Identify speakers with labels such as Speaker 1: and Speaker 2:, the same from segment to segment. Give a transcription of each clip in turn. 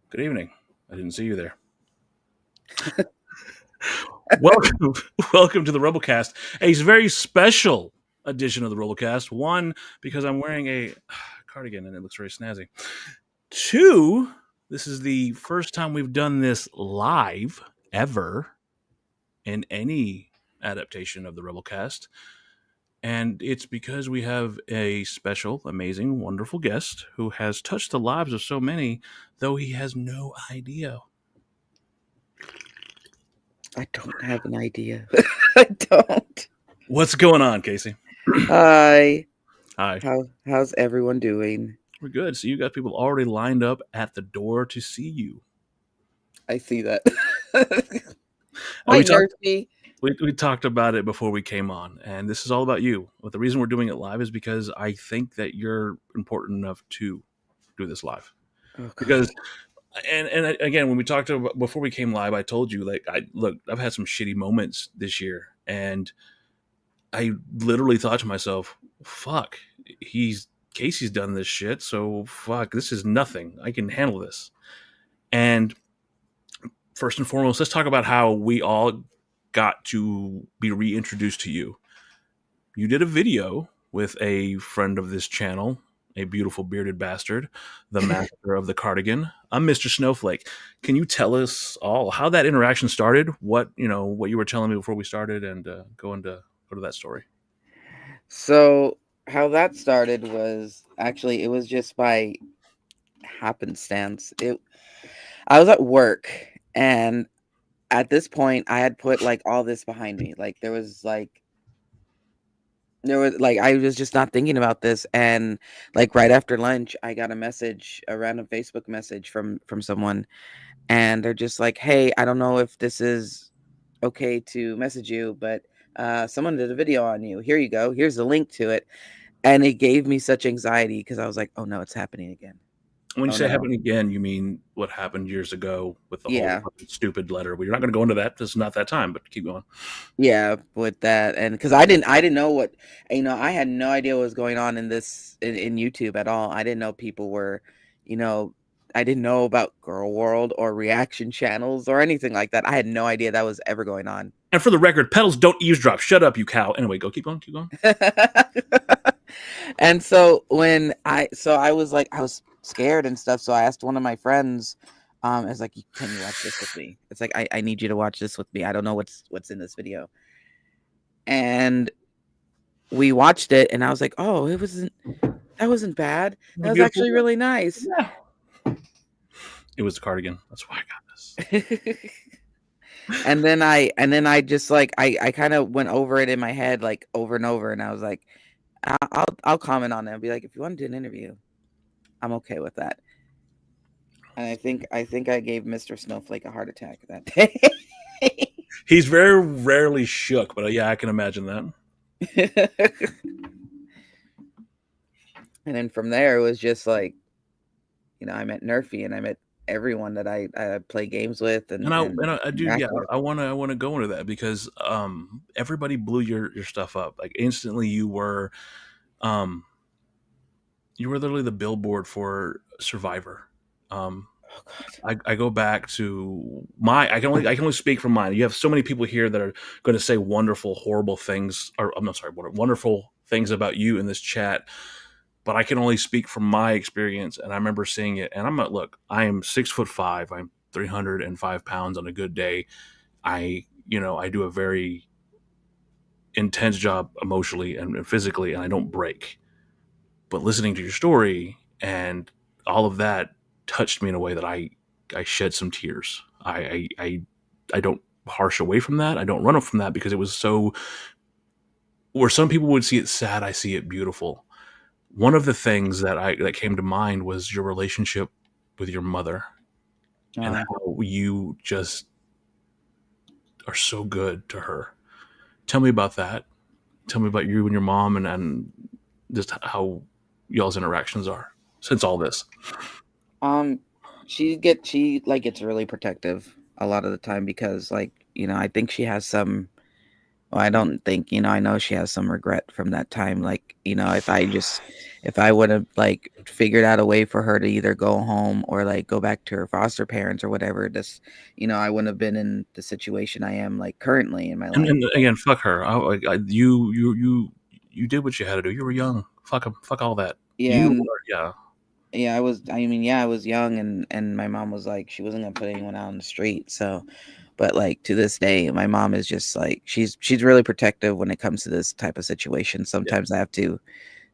Speaker 1: Good evening. I didn't see you there. welcome, welcome to the Rebelcast, a very special edition of the Rebelcast. One, because I'm wearing a cardigan and it looks very snazzy. Two, this is the first time we've done this live ever in any adaptation of the Rebelcast. And it's because we have a special, amazing, wonderful guest who has touched the lives of so many, though he has no idea.
Speaker 2: I don't have an idea. I don't.
Speaker 1: What's going on, Casey?
Speaker 2: Hi.
Speaker 1: Hi.
Speaker 2: How's everyone doing?
Speaker 1: We're good. So you got people already lined up at the door to see you.
Speaker 2: I see that.
Speaker 1: We
Speaker 2: Hi,
Speaker 1: talked,
Speaker 2: Nerfy.
Speaker 1: we talked about it before we came on, and this is all about you. But the reason we're doing it live is because I think that you're important enough to do this live.
Speaker 2: Oh,
Speaker 1: Because, and again, when we talked about before we came live, I told you I've had some shitty moments this year, and I literally thought to myself, "Fuck, Casey's done this shit, so fuck, this is nothing. I can handle this." And first and foremost, let's talk about how we all got to be reintroduced to you. You did a video with a friend of this channel, a beautiful bearded bastard, the master of the cardigan. I'm Mr. Snowflake. Can you tell us all how that interaction started? What you were telling me before we started, and go to that story.
Speaker 2: So how that started was actually it was just by happenstance. I was at work, and at this point I had put like all this behind me. Like there was I was just not thinking about this, and like right after lunch I got a random Facebook message from someone, and they're just like, "Hey, I don't know if this is okay to message you, but someone did a video on you. Here you go. Here's the link to it." And it gave me such anxiety because I was like, "Oh no, it's happening again."
Speaker 1: When you
Speaker 2: Oh
Speaker 1: say
Speaker 2: no.
Speaker 1: happen again, you mean what happened years ago with the whole
Speaker 2: Yeah.
Speaker 1: stupid letter. Well, you're not going to go into that. This is not that time, but keep going.
Speaker 2: Yeah, with that, and because I didn't know what, I had no idea what was going on in YouTube at all. I didn't know people were, you know, I didn't know about Girl World or reaction channels or anything like that. I had no idea that was ever going on.
Speaker 1: And for the record, pedals don't eavesdrop. Shut up, you cow. Anyway, go. Keep going. Keep going.
Speaker 2: And so I was like, I was scared and stuff. So I asked one of my friends, I was like, "Can you watch this with me?" It's like, I need you to watch this with me. I don't know what's in this video. And we watched it, and I was like, "Oh, that wasn't bad. That was actually really nice."
Speaker 1: Yeah. It was the cardigan. That's why I got this.
Speaker 2: And then I just like I kind of went over it in my head like over and over, and I was like, I'll comment on it and be like, "If you want to do an interview, I'm okay with that." And I think I gave Mr. Snowflake a heart attack that day.
Speaker 1: He's very rarely shook, but yeah, I can imagine that.
Speaker 2: And then from there, it was just like, I met Nerfy, and I met everyone that I play games with, and
Speaker 1: I do, yeah. I want to go into that because everybody blew your stuff up. Like instantly, you were literally the billboard for Survivor. I go back to I can only speak from mine. You have so many people here that are going to say wonderful, horrible things, or I'm not sorry, wonderful things about you in this chat. But I can only speak from my experience, and I remember seeing it. And I'm not look. I am 6'5". I'm 305 pounds on a good day. I do a very intense job emotionally and physically, and I don't break. But listening to your story and all of that touched me in a way that I shed some tears. I don't harsh away from that. I don't run from that because it was so. Where some people would see it sad, I see it beautiful. One of the things that came to mind was your relationship with your mother and how you just are so good to her. Tell me about that. Tell me about you and your mom and just how y'all's interactions are since all this.
Speaker 2: She gets really protective a lot of the time because I think she has some Well, I don't think, I know she has some regret from that time. Like, if I would have like figured out a way for her to either go home or like go back to her foster parents or whatever, I wouldn't have been in the situation I am like currently in my life.
Speaker 1: And again, fuck her. You did what you had to do. You were young. Fuck 'em. Fuck all that.
Speaker 2: Yeah,
Speaker 1: You
Speaker 2: and
Speaker 1: were, yeah.
Speaker 2: yeah, I was young, and my mom was like, she wasn't gonna put anyone out on the street. So, but like to this day, my mom is just like, she's really protective when it comes to this type of situation.
Speaker 1: Yeah.
Speaker 2: Sometimes I have to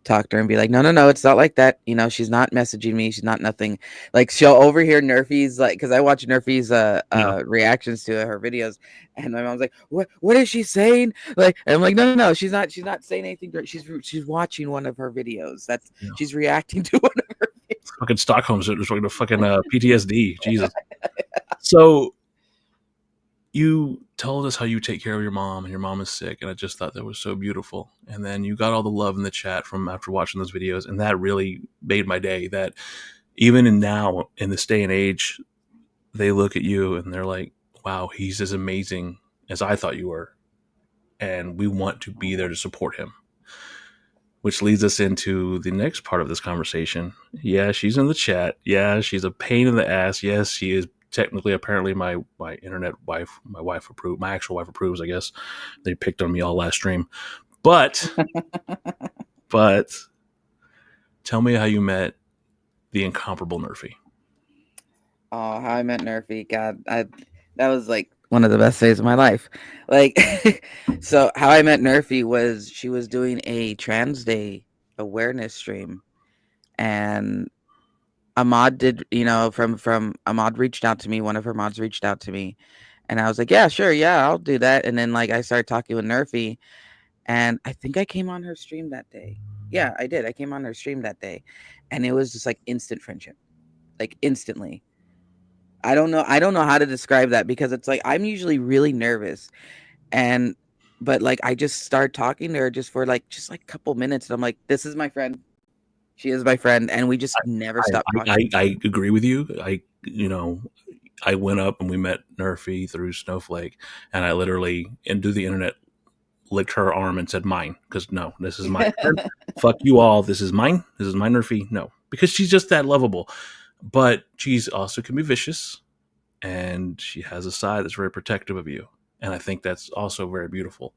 Speaker 2: talk to her and be like, no, no, no, it's not like that. She's not messaging me. She's not nothing. Like she'll overhear Nerfy's, like, because I watch Nerfy's
Speaker 1: Yeah.
Speaker 2: reactions to her videos, and my mom's like, what is she saying? Like, and I'm like, no, no, no, she's not saying anything. She's watching one of her videos.
Speaker 1: Yeah.
Speaker 2: She's reacting to one of her.
Speaker 1: Fucking Stockholm syndrome, fucking PTSD. Jesus. So you told us how you take care of your mom and your mom is sick, and I just thought that was so beautiful. And then you got all the love in the chat from after watching those videos, and that really made my day. That even now in this day and age, they look at you and they're like, wow, he's as amazing as I thought you were, and we want to be there to support him. Which leads us into the next part of this conversation. Yeah, she's in the chat. Yeah, she's a pain in the ass. Yes, she is technically, apparently, my internet wife. My wife approved. My actual wife approves. I guess they picked on me all last stream. But but tell me how you met the incomparable Nerfy.
Speaker 2: Oh, how I met Nerfy. God, that was like one of the best days of my life. Like, so how I met Nerfy was she was doing a Trans Day awareness stream, and Ahmad did, from Ahmad reached out to me. One of her mods reached out to me, and I was like, yeah, sure, yeah, I'll do that. And then like I started talking with Nerfy, and I think I came on her stream that day. Yeah, I did. I came on her stream that day, and it was just like instant friendship, like instantly. I don't know how to describe that because it's like I'm usually really nervous, and but like I just start talking to her just like a couple minutes, and I'm like, this is my friend. She is my friend, and we just never stop talking.
Speaker 1: I agree with you. I went up and we met Nerfy through Snowflake, and I literally into the internet licked her arm and said mine, because no, this is my friend. Fuck you all. This is mine. This is my Nerfy. No, because she's just that lovable. But she's also can be vicious, and she has a side that's very protective of you, and I think that's also very beautiful.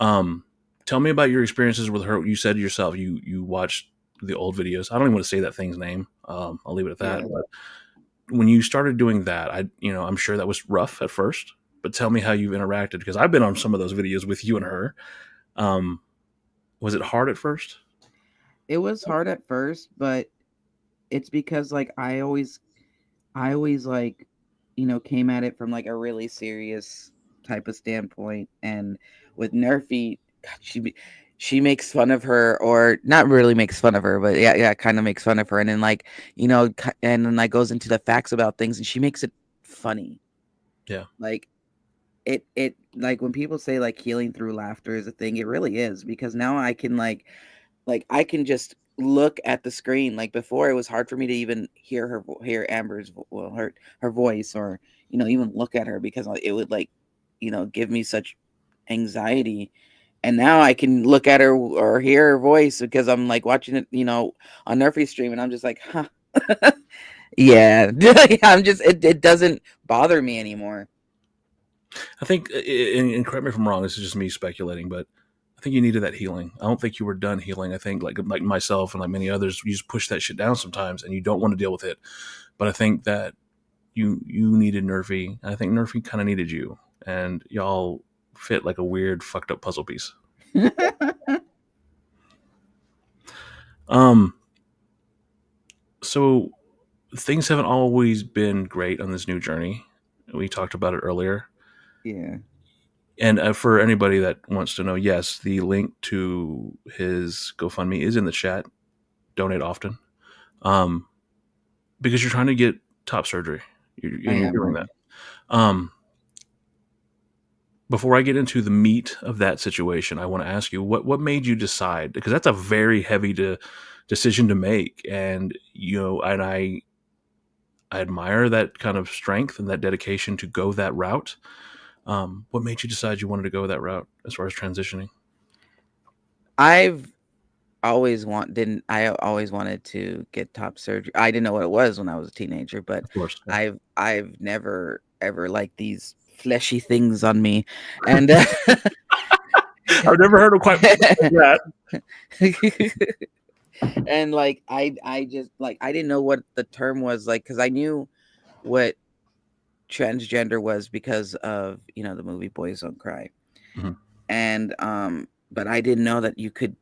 Speaker 1: Um, Tell me about your experiences with her. You said yourself you watched the old videos. I don't even want to say that thing's name. I'll leave it at that.
Speaker 2: Yeah.
Speaker 1: But when you started doing that, I'm sure that was rough at first. But tell me how you've interacted, because I've been on some of those videos with you and her. Um, was it hard at first?
Speaker 2: It was hard at first, but it's because like I always like came at it from like a really serious type of standpoint. And with Nerfy, God, she makes fun of her, or not really makes fun of her, but yeah, kind of makes fun of her, and then like and then like goes into the facts about things, and she makes it funny.
Speaker 1: Yeah.
Speaker 2: Like it like when people say like healing through laughter is a thing, it really is, because now I can like I can just look at the screen. Like before, it was hard for me to even hear Amber's her voice, or even look at her, because it would like give me such anxiety. And now I can look at her or hear her voice because I'm like watching it, on Nerfy stream, and I'm just like, huh. Yeah. I'm just it doesn't bother me anymore.
Speaker 1: I think, and correct me if I'm wrong, this is just me speculating, but I think you needed that healing. I don't think you were done healing. I think like myself and like many others, you just push that shit down sometimes and you don't want to deal with it. But I think that you needed Nerfy. And I think Nerfy kind of needed you, and y'all fit like a weird fucked up puzzle piece. Um, so things haven't always been great on this new journey. We talked about it earlier.
Speaker 2: Yeah.
Speaker 1: And for anybody that wants to know, yes, the link to his GoFundMe is in the chat. Donate often, um, because you're trying to get top surgery.
Speaker 2: I
Speaker 1: You're doing
Speaker 2: am.
Speaker 1: that. Um, before I get into the meat of that situation, I want to ask you what made you decide, because that's a very heavy decision to make, and and I admire that kind of strength and that dedication to go that route. What made you decide you wanted to go that route as far as transitioning?
Speaker 2: I've always want didn't I always wanted to get top surgery. I didn't know what it was when I was a teenager, but
Speaker 1: Of course, yeah.
Speaker 2: I've never ever liked these fleshy things on me, and
Speaker 1: I've never heard of quite that.
Speaker 2: and like I just like I didn't know what the term was like because I knew what transgender was because of the movie Boys Don't Cry,
Speaker 1: Mhm.
Speaker 2: and but I didn't know that you could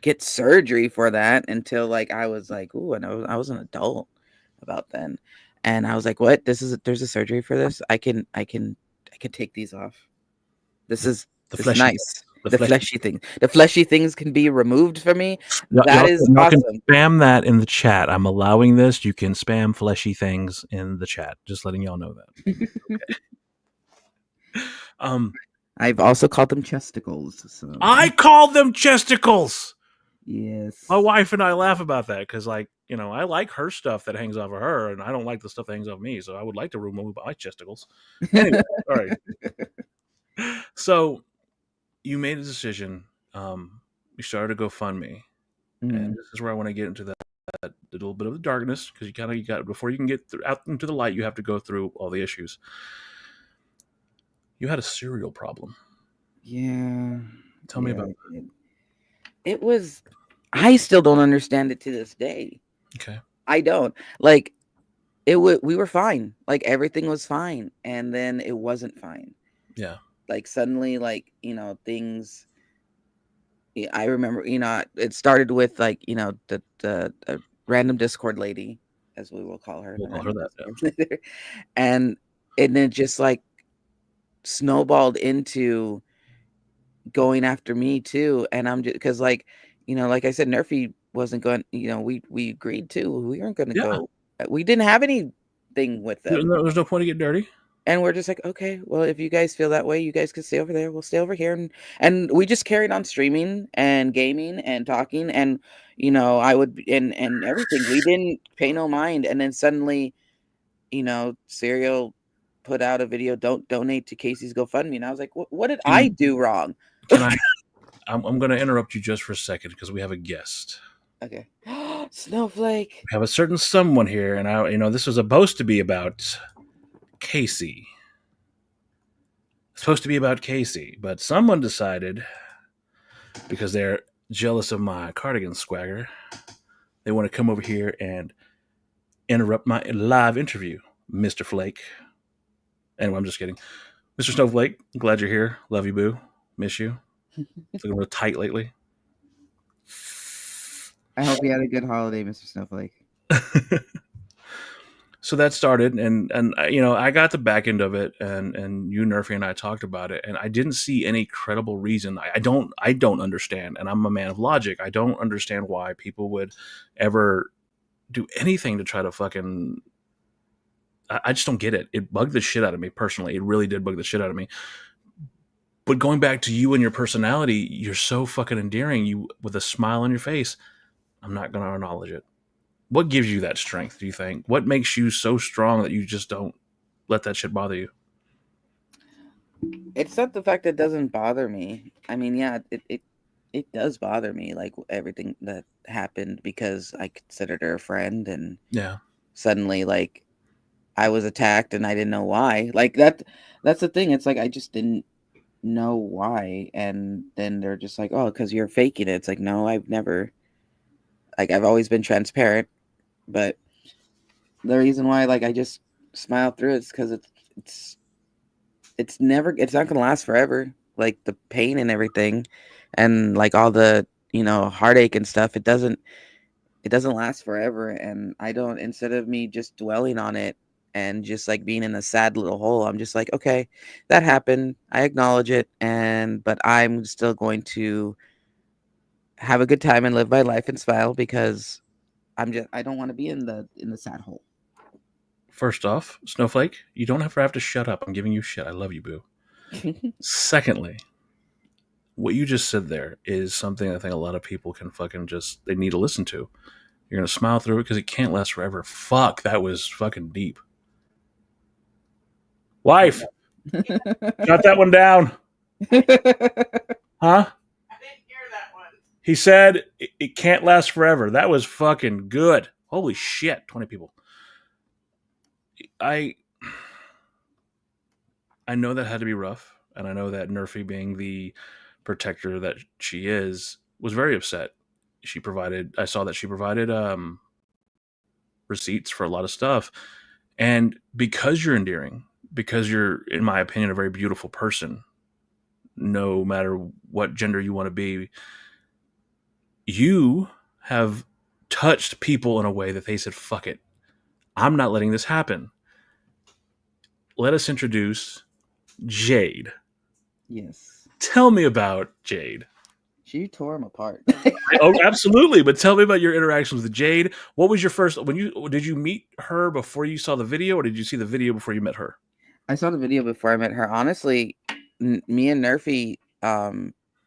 Speaker 2: get surgery for that until like I was like, ooh, and I was an adult about then, and I was like, what? There's a surgery for this. I can take these off. This
Speaker 1: The,
Speaker 2: is
Speaker 1: the
Speaker 2: this is
Speaker 1: fleshy,
Speaker 2: nice.
Speaker 1: the
Speaker 2: The
Speaker 1: fleshy.
Speaker 2: fleshy thing. The fleshy things can be removed for me. That is
Speaker 1: Y'all can
Speaker 2: awesome.
Speaker 1: spam that in the chat. I'm allowing this. You can spam fleshy things in the chat. Just letting y'all know that. Um,
Speaker 2: I've also called them chesticles. So
Speaker 1: I call them chesticles. My
Speaker 2: yes.
Speaker 1: wife and I laugh about that because, like, I like her stuff that hangs off of her, and I don't like the stuff that hangs off me. So I would like to remove my chesticles. Anyway, all right. So you made a decision. You started a GoFundMe, and
Speaker 2: Mm,
Speaker 1: this is where I want to get into that little bit of the darkness because you got before you can get out into the light, you have to go through all the issues. You had a cereal problem.
Speaker 2: yeah.
Speaker 1: Tell me
Speaker 2: Yeah,
Speaker 1: about
Speaker 2: I did. It was I still don't understand it to this day.
Speaker 1: that. Okay.
Speaker 2: I don't. Like we were fine. Like everything was fine and then it wasn't fine.
Speaker 1: Yeah.
Speaker 2: Like suddenly things I remember, it started with like, the random Discord lady, as we will call her,
Speaker 1: We'll
Speaker 2: the
Speaker 1: call her
Speaker 2: random
Speaker 1: that. Yeah.
Speaker 2: Discord leader. And then just like snowballed into going after me too. And I'm just because like, like I said, Nerfy wasn't going, we agreed to. We weren't gonna
Speaker 1: Yeah.
Speaker 2: go. We didn't have anything with them.
Speaker 1: There's no point to get dirty.
Speaker 2: And we're just like, okay, well, if you guys feel that way, you guys can stay over there. We'll stay over here, and we just carried on streaming and gaming and talking, and I would and everything. We didn't pay no mind, and then suddenly, Serial put out a video. Don't donate to Casey's GoFundMe, and I was like, what did
Speaker 1: Can
Speaker 2: I do wrong?
Speaker 1: can I? I'm going to interrupt you just for a second because we have a guest.
Speaker 2: Okay, Snowflake.
Speaker 1: We have a certain someone here, and this was supposed to be about Casey. It's supposed to be about Casey, but someone decided because they're jealous of my cardigan swagger, they want to come over here and interrupt my live interview, Mr. Flake. Anyway, I'm just kidding. Mr. Snowflake, glad you're here. Love you, boo. Miss you. Looking real tight lately.
Speaker 2: I hope you had a good holiday, Mr. Snowflake.
Speaker 1: So that started, and I got the back end of it, and you, Nerfy, and I talked about it, and I didn't see any credible reason. I don't understand, and I'm a man of logic. I don't understand why people would ever do anything to try to fucking. I just don't get it. It bugged the shit out of me personally. It really did bug the shit out of me. But going back to you and your personality, you're so fucking endearing. You with a smile on your face. I'm not gonna acknowledge it. What gives you that strength, do you think? What makes you so strong that you just don't let that shit bother you?
Speaker 2: It's not the fact that it doesn't bother me. I mean, yeah, it does bother me, like everything that happened because I considered her a friend, and
Speaker 1: Yeah.
Speaker 2: suddenly, like, I was attacked and I didn't know why. Like that's the thing. It's like I just didn't know why, and then they're just like, "Oh, because you're faking it." It's like, no, I've never. Like I've always been transparent, but the reason why, like, I just smile through it is because it's not gonna last forever. Like the pain and everything, and like all the heartache and stuff. It doesn't last forever, and I don't. Instead of me just dwelling on it and just like being in a sad little hole, I'm just like, okay, that happened. I acknowledge it, but I'm still going to have a good time and live my life and smile because I don't want to be in the sad hole.
Speaker 1: First off, Snowflake, you don't have to shut up. I'm giving you shit. I love you, boo. Secondly, what you just said there is something I think a lot of people can fucking just they need to listen to. You're gonna smile through it because it can't last forever. Fuck, that was fucking deep. Wife, Shut that one down. Huh? He said it can't last forever. That was fucking good. Holy shit, 20 people. I I know that had to be rough, and I know that Nerfy, being the protector that she is, was very upset. I saw that she provided receipts for a lot of stuff, and because you're endearing, because you're, in my opinion, a very beautiful person, no matter what gender you want to be, you have touched people in a way that they said, "Fuck it, I'm not letting this happen." Let us introduce Jade.
Speaker 2: Yes.
Speaker 1: Tell me about Jade.
Speaker 2: She tore him apart.
Speaker 1: Oh, absolutely. But tell me about your interactions with Jade. What was your first, did you meet her before you saw the video, or did you see the video before you met her?
Speaker 2: I saw the video before I met her. Honestly, me and Nerfy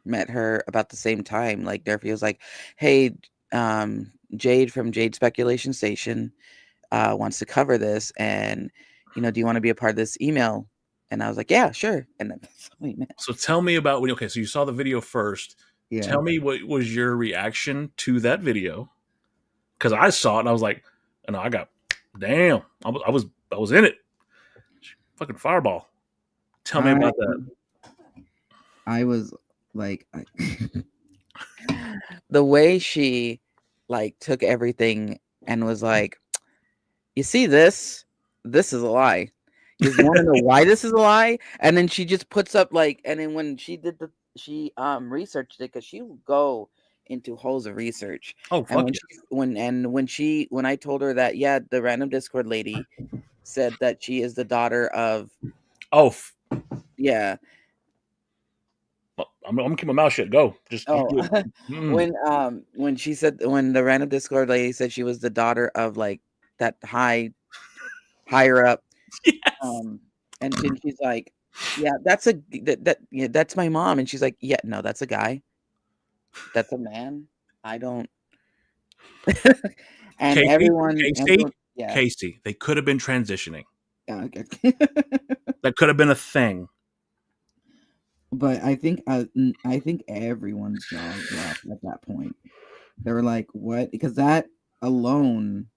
Speaker 2: met her about the same time. Like Nerfy was like, "Hey, Jade from Jade Speculation Station wants to cover this, and do you want to be a part of this email?" And I was like, "Yeah, sure." And then that's how we met.
Speaker 1: So tell me about okay, so you saw the video first.
Speaker 2: Yeah.
Speaker 1: Tell me what was your reaction to that video? Because I saw it and I was like, and I got, damn, I was in it. Fucking fireball. Tell me
Speaker 2: I
Speaker 1: about that.
Speaker 2: I was like, the way she like took everything and was like, "You see this? This is a lie. You want to know why this is a lie?" And then she just puts up like, and then when she researched it, because she will go into holes of research.
Speaker 1: Oh
Speaker 2: And
Speaker 1: fuck yeah.
Speaker 2: when I told her that, yeah, the random Discord lady said that she is the daughter of,
Speaker 1: Oh,
Speaker 2: yeah.
Speaker 1: I'm gonna keep my mouth shut. Go. Just
Speaker 2: Oh,
Speaker 1: do it. Mm.
Speaker 2: when the random Discord lady said she was the daughter of like that higher up,
Speaker 1: Yes.
Speaker 2: and then she's like, "Yeah, yeah, that's my mom," and she's like, "Yeah, no, that's a guy. That's a man. I don't." And
Speaker 1: Casey,
Speaker 2: yeah,
Speaker 1: Casey. They could have been transitioning.
Speaker 2: yeah, okay.
Speaker 1: That could have been a thing.
Speaker 2: But I think everyone's jaw dropped at that point. They were like, "What?" Because that alone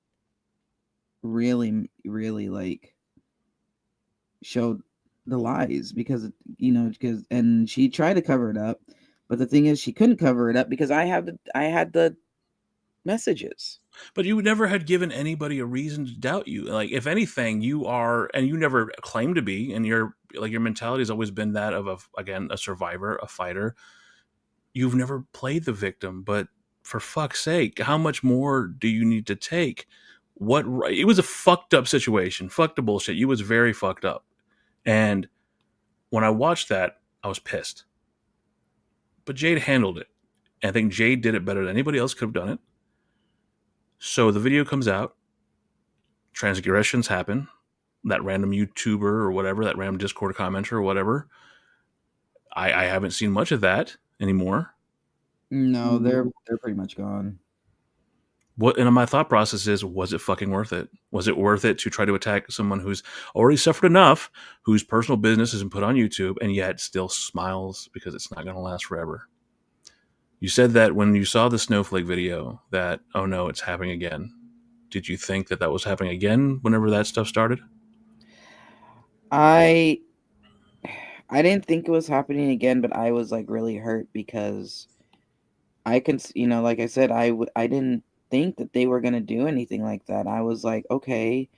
Speaker 2: really, really like showed the lies, because and she tried to cover it up, but the thing is she couldn't cover it up because I had the messages.
Speaker 1: But you never had given anybody a reason to doubt you. Like, if anything, you are, and you never claim to be, and your mentality has always been that of a survivor, a fighter. You've never played the victim, but for fuck's sake, how much more do you need to take? It was a fucked up situation, fucked up bullshit. You was very fucked up, and when I watched that, I was pissed. But Jade handled it. And I think Jade did it better than anybody else could have done it. So the video comes out, transgressions happen. That random YouTuber or whatever, that random Discord commenter or whatever, I haven't seen much of that anymore.
Speaker 2: No, they're pretty much gone.
Speaker 1: And my thought process is, was it fucking worth it? Was it worth it to try to attack someone who's already suffered enough, whose personal business has been put on YouTube, and yet still smiles because it's not going to last forever? You said that when you saw the snowflake video that, oh no, it's happening again. Did you think that was happening again whenever that stuff started?
Speaker 2: I I didn't think it was happening again, but I was like really hurt because I can, like I said, I didn't think that they were gonna do anything like that. I was like, okay,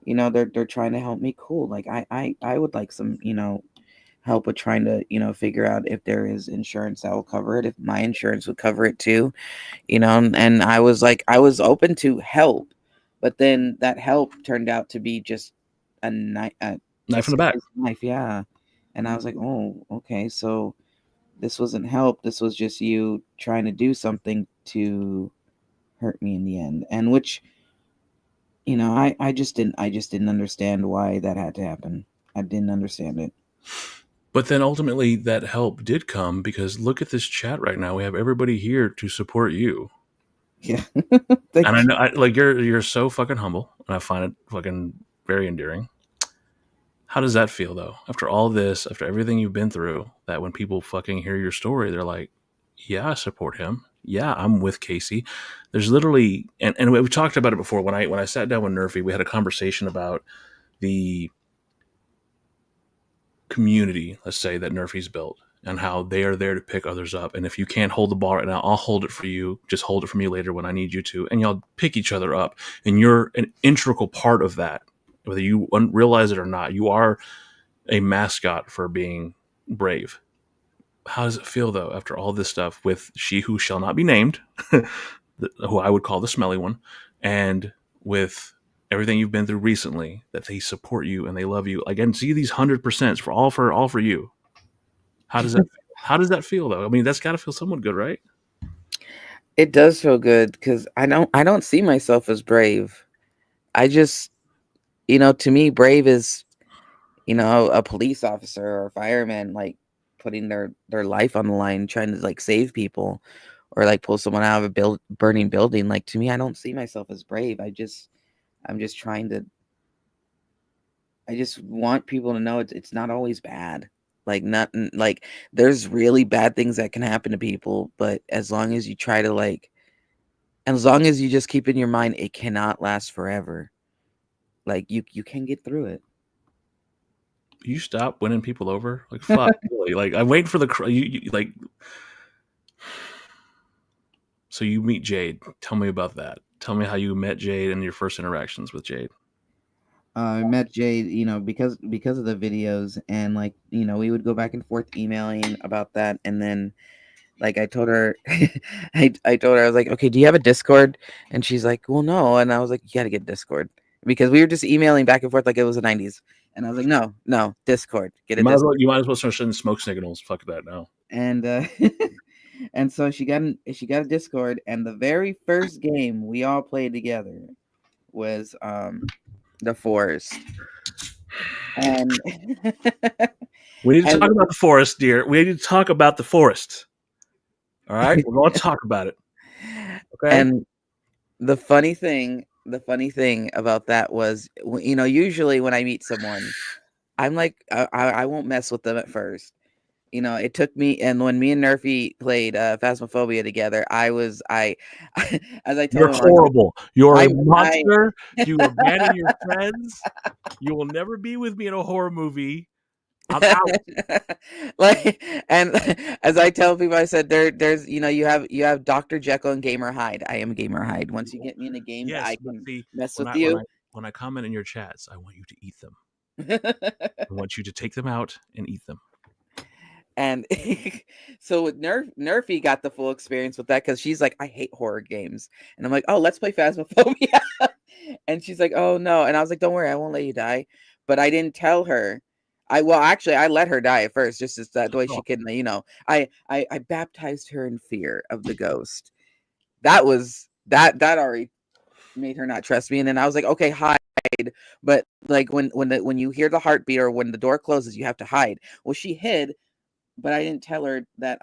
Speaker 2: they're trying to help me. Cool. Like I would like some, help with trying to, figure out if there is insurance that will cover it, if my insurance would cover it too, and I was like, I was open to help, but then that help turned out to be just a knife,
Speaker 1: Knife in the back.
Speaker 2: knife, yeah. And I was like, oh, okay, so this wasn't help. This was just you trying to do something to hurt me in the end. And which, I just didn't understand why that had to happen. I didn't understand it.
Speaker 1: But then ultimately that help did come, because look at this chat right now. We have everybody here to support you.
Speaker 2: Yeah.
Speaker 1: And I
Speaker 2: Thank
Speaker 1: know, like, you're so fucking humble, and I find it fucking very endearing. How does that feel though? After all this, after everything you've been through, that when people fucking hear your story, they're like, "Yeah, I support him. Yeah, I'm with Casey." There's literally, and we talked about it before. When I sat down with Nerfy, we had a conversation about the community, let's say, that Nerfy's built, and how they are there to pick others up. And if you can't hold the ball right now, I'll hold it for you. Just hold it for me later when I need you to. And y'all pick each other up. And you're an integral part of that, whether you realize it or not. You are a mascot for being brave. How does it feel though after all this stuff with she who shall not be named, who I would call the smelly one, and with everything you've been through recently, that they support you and they love you? Again, see these 100% for you. How does that how does that feel though? I mean, that's got to feel somewhat good, right?
Speaker 2: It does feel good because I don't see myself as brave. I just, to me, brave is, a police officer or a fireman, like putting their life on the line, trying to like save people or like pull someone out of a burning building. Like, to me, I don't see myself as brave. I'm just trying to, I just want people to know it's not always bad. Like, not like there's really bad things that can happen to people, but as long as you try to like, as long as you just keep in your mind, it cannot last forever. Like, you can get through it.
Speaker 1: You stop winning people over, like fuck, really. Like I'm waiting for you like. So you meet Jade. Tell me about that. Tell me how you met Jade and your first interactions with Jade.
Speaker 2: I met Jade, because of the videos, and like, we would go back and forth emailing about that, and then like I told her, I told her, I was like, okay, do you have a Discord? And she's like, well, no, and I was like, you got to get Discord because we were just emailing back and forth like it was the 90s, and I was like, no, Discord, get a Discord,
Speaker 1: You might as well start sending smoke signals. Fuck that now.
Speaker 2: and and so she got a Discord, and the very first game we all played together was the Forest. And
Speaker 1: We need to
Speaker 2: and
Speaker 1: talk about the forest, dear. We need to talk about the forest. All right, we're going to talk about it. Okay.
Speaker 2: and the funny thing about that was, usually when I meet someone, I'm like, I won't mess with them at first. It took me, and when me and Nerfy played Phasmophobia together, I as I
Speaker 1: You're
Speaker 2: told him,
Speaker 1: horrible. You're a
Speaker 2: I
Speaker 1: monster. You abandon your friends. You will never be with me in a horror movie. I'm out.
Speaker 2: like, and as I tell people, I said there's you have Dr. Jekyll and Gamer Hyde. I am Gamer Hyde. Once you get me in a game that
Speaker 1: Yes,
Speaker 2: I
Speaker 1: but
Speaker 2: can
Speaker 1: see,
Speaker 2: mess
Speaker 1: when
Speaker 2: with
Speaker 1: I when I
Speaker 2: you.
Speaker 1: when I comment in your chats, I want you to eat them. I want you to take them out and eat them.
Speaker 2: And so with Nerfy got the full experience with that because she's like, I hate horror games. And I'm like, oh, let's play Phasmophobia. And she's like, oh no. And I was like, don't worry, I won't let you die. But I didn't tell her. Actually I let her die at first, just as that way she
Speaker 1: Oh,
Speaker 2: can, I baptized her in fear of the ghost. That already made her not trust me. And then I was like, okay, hide. But like when you hear the heartbeat or when the door closes, you have to hide. Well, she hid, but I didn't tell her that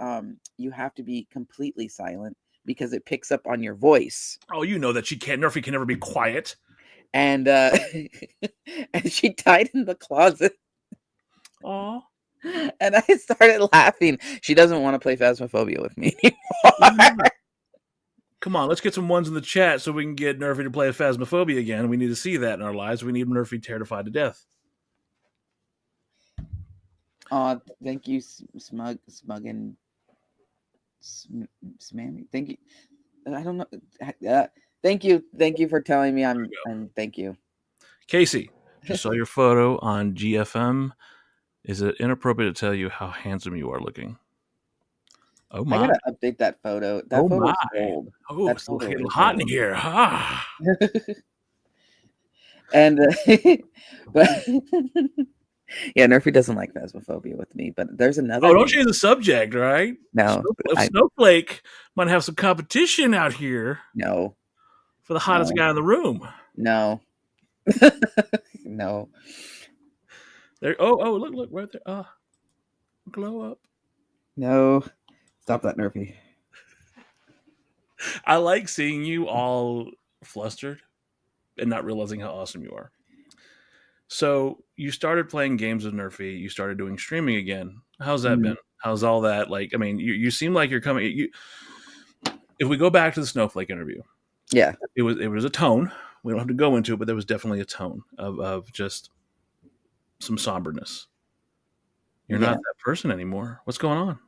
Speaker 2: you have to be completely silent because it picks up on your voice.
Speaker 1: oh, you know that Nerfy can never be quiet.
Speaker 2: And and she died in the closet.
Speaker 1: Oh,
Speaker 2: And I started laughing. She doesn't want to play Phasmophobia with me
Speaker 1: why
Speaker 2: anymore.
Speaker 1: not? Come on, let's get some ones in the chat so we can get Nerfy to play a Phasmophobia again. We need to see that in our lives. We need Nerfy terrified to death.
Speaker 2: Oh, thank you, Smug and Smammy. Thank you. I don't know. Thank you for telling me. I'm. Thank you.
Speaker 1: Casey, just saw your photo on GFM. Is it inappropriate to tell you how handsome you are looking? Oh
Speaker 2: I
Speaker 1: my.
Speaker 2: gotta update that photo. That
Speaker 1: Oh
Speaker 2: photo's
Speaker 1: my.
Speaker 2: old.
Speaker 1: Oh,
Speaker 2: That
Speaker 1: it's
Speaker 2: photo
Speaker 1: getting
Speaker 2: is
Speaker 1: hot in
Speaker 2: old.
Speaker 1: here. Ah.
Speaker 2: And but yeah, Nerfy doesn't like Phasmophobia with me. But there's another
Speaker 1: Oh, don't
Speaker 2: game.
Speaker 1: change the subject, right?
Speaker 2: No,
Speaker 1: Snowflake might have some competition out here
Speaker 2: no,
Speaker 1: for the hottest
Speaker 2: no,
Speaker 1: guy in the room.
Speaker 2: no, no.
Speaker 1: There. Oh, look right there. Ah, glow up.
Speaker 2: No. Stop that, Nerfy.
Speaker 1: I like seeing you all flustered and not realizing how awesome you are. So you started playing games with Nerfy. You started doing streaming again. How's that
Speaker 2: Mm,
Speaker 1: been? How's all that? Like, I mean, you seem like you're coming. If we go back to the Snowflake interview,
Speaker 2: yeah,
Speaker 1: it was a tone. We don't have to go into it, but there was definitely a tone of just some somberness. You're not
Speaker 2: yeah.
Speaker 1: that person anymore. What's going on?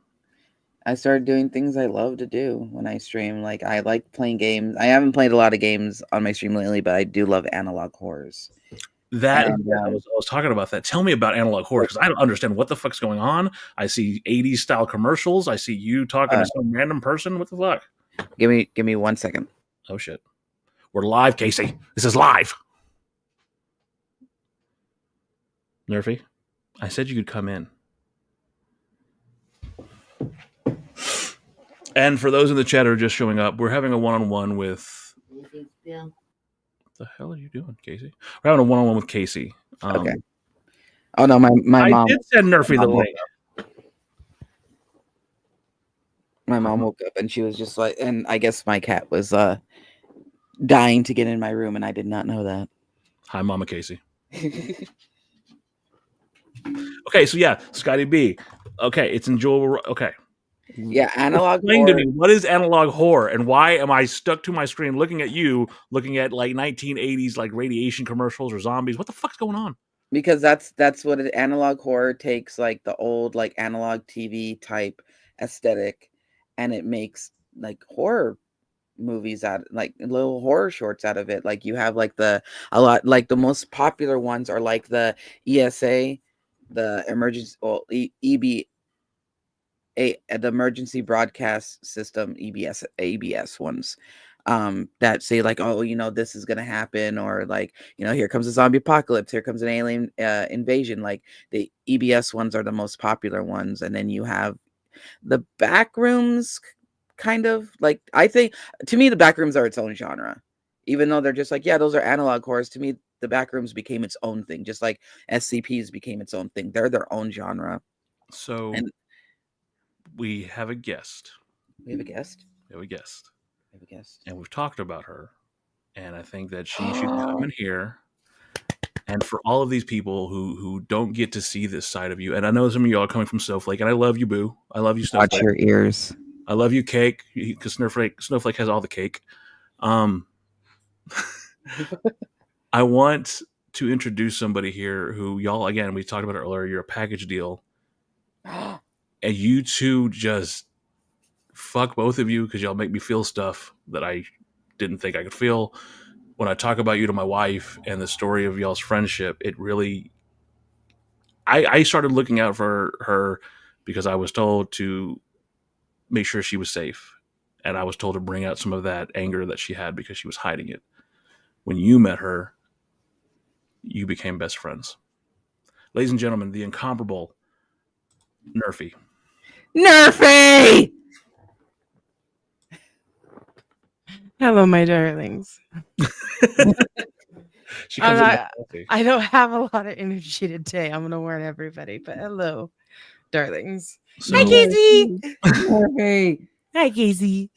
Speaker 2: I started doing things I love to do when I stream. Like I like playing games. I haven't played a lot of games on my stream lately, but I do love analog horrors.
Speaker 1: That
Speaker 2: And
Speaker 1: yeah, I was talking about that. Tell me about analog horror because I don't understand what the fuck's going on. I see '80s style commercials. I see you talking
Speaker 2: uh,
Speaker 1: to some random person. What the fuck?
Speaker 2: give me 1 second.
Speaker 1: Oh shit, we're live, Casey. This is live. Nerfy, I said you could come in. And for those in the chat who are just showing up, we're having a one-on-one with. What the hell are you doing, Casey? We're having a one-on-one with Casey.
Speaker 2: Okay. Oh no, my
Speaker 1: I
Speaker 2: mom.
Speaker 1: did send Nerfy the
Speaker 2: mom
Speaker 1: link.
Speaker 2: My mom woke up and she was just like, and I guess my cat was dying to get in my room, and I did not know that.
Speaker 1: Hi, Mama Casey. Okay, so yeah, Scotty B. Okay, it's enjoyable. Okay.
Speaker 2: Yeah, analog
Speaker 1: Explain to
Speaker 2: horror.
Speaker 1: me what is analog horror and why am I stuck to my screen looking at you, looking at like 1980s like radiation commercials or zombies? What the fuck's going on?
Speaker 2: Because that's what analog horror takes, like the old like analog TV type aesthetic, and it makes like horror movies out, like little horror shorts out of it. Like you have like a lot, like the most popular ones are like the ESA, the emergency, well, EB, the emergency broadcast system, EBS, ABS ones, that say like, oh, this is gonna happen, or like, here comes a zombie apocalypse, here comes an alien invasion. Like the EBS ones are the most popular ones, and then you have the back rooms, kind of like, I think, to me the back rooms are its own genre, even though they're just like, yeah, those are analog horrors. To me, the back rooms became its own thing, just like SCPs became its own thing. They're their own genre.
Speaker 1: So
Speaker 2: And
Speaker 1: we have a guest.
Speaker 2: we have a guest.
Speaker 1: We have a guest.
Speaker 2: We have a guest.
Speaker 1: And we've talked about her. And I think that she should come in here. And for all of these people who don't get to see this side of you, and I know some of you are coming from Snowflake, and I love you, Boo. I love you,
Speaker 2: Watch
Speaker 1: Snowflake.
Speaker 2: your ears.
Speaker 1: I love you, Cake, because Snowflake has all the cake. I want to introduce somebody here who y'all, again, we talked about it earlier. You're a package deal, and you two just fuck both of you because y'all make me feel stuff that I didn't think I could feel. When I talk about you to my wife and the story of y'all's friendship, it really, I started looking out for her because I was told to make sure she was safe. And I was told to bring out some of that anger that she had because she was hiding it. When you met her, you became best friends. Ladies and gentlemen, the incomparable Nerfy.
Speaker 2: Nerfy!
Speaker 3: Hello, my darlings.
Speaker 1: She comes
Speaker 3: I don't have a lot of energy today. I'm gonna warn everybody, but hello, darlings.
Speaker 1: So,
Speaker 3: Hi, Casey.
Speaker 2: Nerfy!
Speaker 3: Hi, Casey.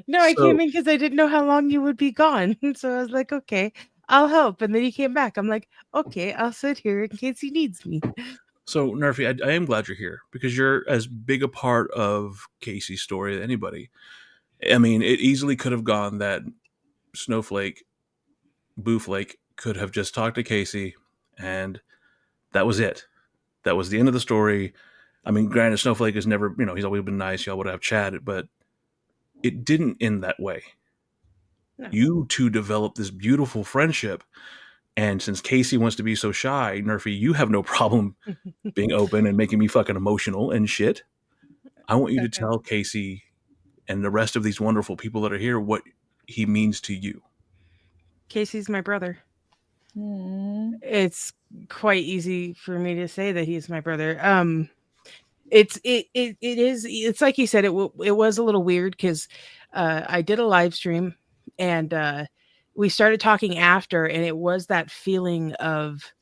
Speaker 3: No, I
Speaker 1: So-
Speaker 3: came in because I didn't know how long you would be gone. So I was like, okay, I'll help. And then you came back. I'm like, okay, I'll sit here in case he needs me.
Speaker 1: So, Nerfy, I am glad you're here because you're as big a part of Casey's story as anybody. I mean, it easily could have gone that Snowflake, Booflake could have just talked to Casey and that was it. That was the end of the story. I mean, granted, Snowflake has never, he's always been nice. Y'all would have chatted, but it didn't end that way.
Speaker 3: No.
Speaker 1: You two developed this beautiful friendship. And since Casey wants to be so shy, Nerfy, you have no problem being open and making me fucking emotional and shit. I want you to tell Casey and the rest of these wonderful people that are here what he means to you.
Speaker 3: Casey's my brother. It's quite easy for me to say that he's my brother. It's like you said, it was a little weird because I did a live stream and we started talking after, and it was that feeling of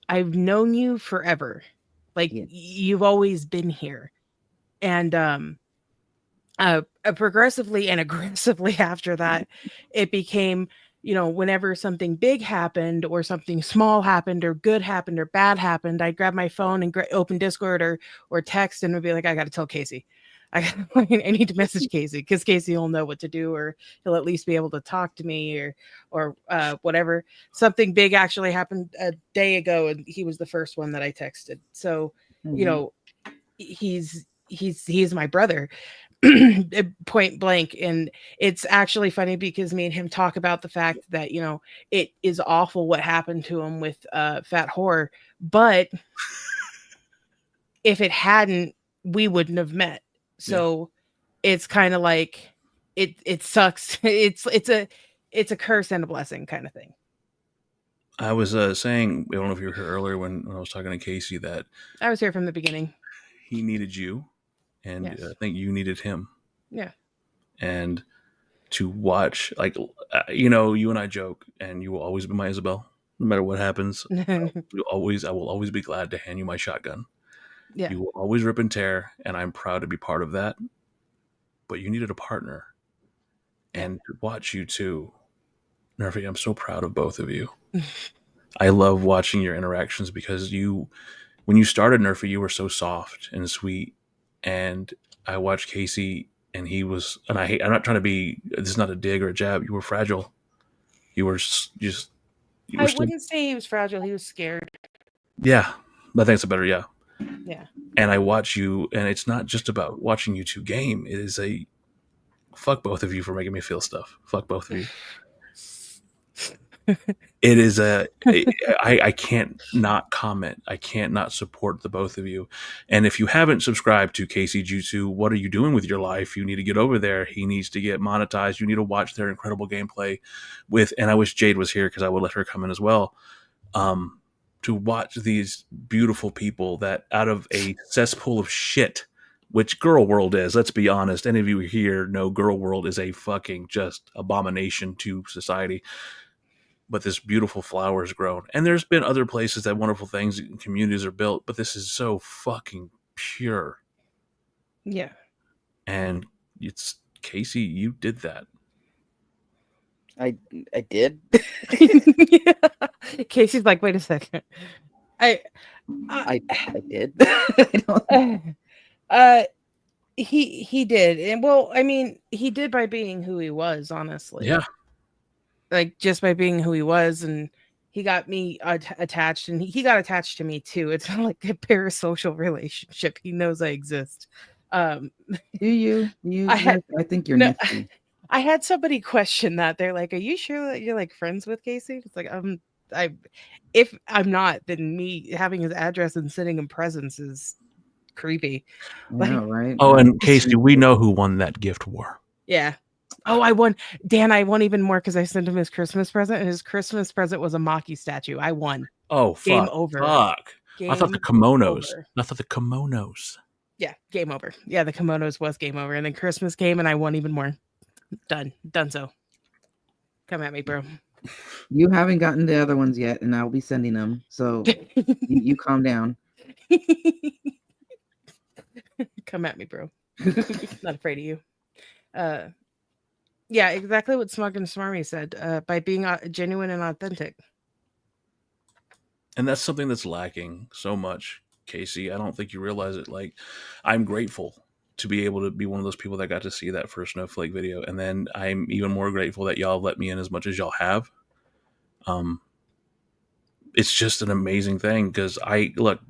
Speaker 3: I've known you forever, like you've always been here, and progressively and aggressively after that, it became whenever something big happened or something small happened or good happened or bad happened, I'd grab my phone and open Discord or text and would be like, I got to tell Casey. I need to message Casey because Casey will know what to do, or he'll at least be able to talk to me, or whatever. Something big actually happened a day ago, and he was the first one that I texted. So, he's my brother. Point blank. And it's actually funny because me and him talk about the fact that it is awful what happened to him with Fat Whore, but if it hadn't, we wouldn't have met. So it's kind of like it sucks. It's a curse and a blessing kind of thing.
Speaker 1: I was saying, I don't know if you were here earlier when I was talking to Casey, that
Speaker 3: I was here from the beginning.
Speaker 1: He needed you, and
Speaker 3: Yes.
Speaker 1: I think you needed him.
Speaker 3: Yeah.
Speaker 1: And to watch, like, you and I joke, and you will always be my Isabel, no matter what happens. I will always be glad to hand you my shotgun.
Speaker 3: Yeah.
Speaker 1: You will always rip and tear, and I'm proud to be part of that. But you needed a partner, and to watch you two, Nerfy, I'm so proud of both of you. I love watching your interactions because when you started Nerfy, you were so soft and sweet, and I watched Casey, and he was, and I'm not trying to be, this is not a dig or a jab. You were fragile. You were just.
Speaker 3: I wouldn't say he was fragile. He was scared.
Speaker 1: Yeah, I think it's a better yeah.
Speaker 3: Yeah.
Speaker 1: And I watch you, and it's not just about watching you two game. It is a fuck both of you for making me feel stuff. Fuck both of you. It is I can't not comment. I can't not support the both of you. And if you haven't subscribed to Casey Jutsu, what are you doing with your life? You need to get over there. He needs to get monetized. You need to watch their incredible gameplay and I wish Jade was here because I would let her come in as well. To watch these beautiful people that out of a cesspool of shit, which Girl World is, let's be honest. Any of you here know Girl World is a fucking just abomination to society. But this beautiful flower has grown. And there's been other places that wonderful things and communities are built, but this is so fucking pure.
Speaker 3: Yeah.
Speaker 1: And it's Casey, you did that.
Speaker 2: I did.
Speaker 3: Yeah. Casey's like, wait a second.
Speaker 2: I did.
Speaker 3: He did. And well, I mean, he did by being who he was, honestly.
Speaker 1: Yeah.
Speaker 3: Like just by being who he was, and he got me attached, and he got attached to me too. It's not like a parasocial relationship. He knows I exist.
Speaker 2: Do you? I think you're nifty.
Speaker 3: I had somebody question that. They're like, "Are you sure that you're like friends with Casey?" It's like, if I'm not, then me having his address and sitting in presence is creepy.
Speaker 2: Yeah, right.
Speaker 1: Oh, and Casey, we know who won that gift war.
Speaker 3: Yeah. Oh, I won. Dan, I won even more because I sent him his Christmas present, and his Christmas present was a Maki statue. I won.
Speaker 1: Oh, fuck.
Speaker 3: Game over.
Speaker 1: Fuck. I thought the kimonos. I thought the kimonos.
Speaker 3: Yeah, game over. Yeah, the kimonos was game over. And then Christmas came, and I won even more. Done so. Come at me, bro.
Speaker 2: You haven't gotten the other ones yet, and I'll be sending them. So you calm down.
Speaker 3: Come at me, bro. Not afraid of you. Yeah, exactly what Smug and Smarmy said. By being genuine and authentic.
Speaker 1: And that's something that's lacking so much, Casey. I don't think you realize it. Like, I'm grateful to be able to be one of those people that got to see that first Snowflake video. And then I'm even more grateful that y'all let me in as much as y'all have. It's just an amazing thing because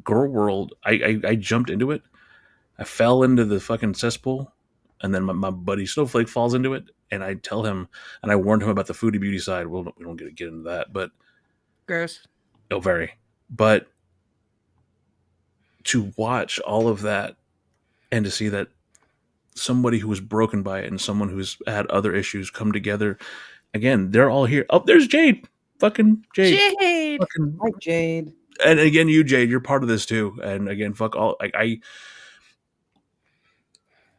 Speaker 1: Girl World, I jumped into it. I fell into the fucking cesspool, and then my buddy Snowflake falls into it, and I tell him, and I warned him about the foodie beauty side. Well, we don't get into that, but
Speaker 3: gross.
Speaker 1: Oh, very. But to watch all of that and to see that somebody who was broken by it and someone who's had other issues come together again, they're all here. Oh, there's Jade. Fucking Jade.
Speaker 2: Hi, Jade.
Speaker 1: And again, you, Jade, you're part of this too. And again, fuck all.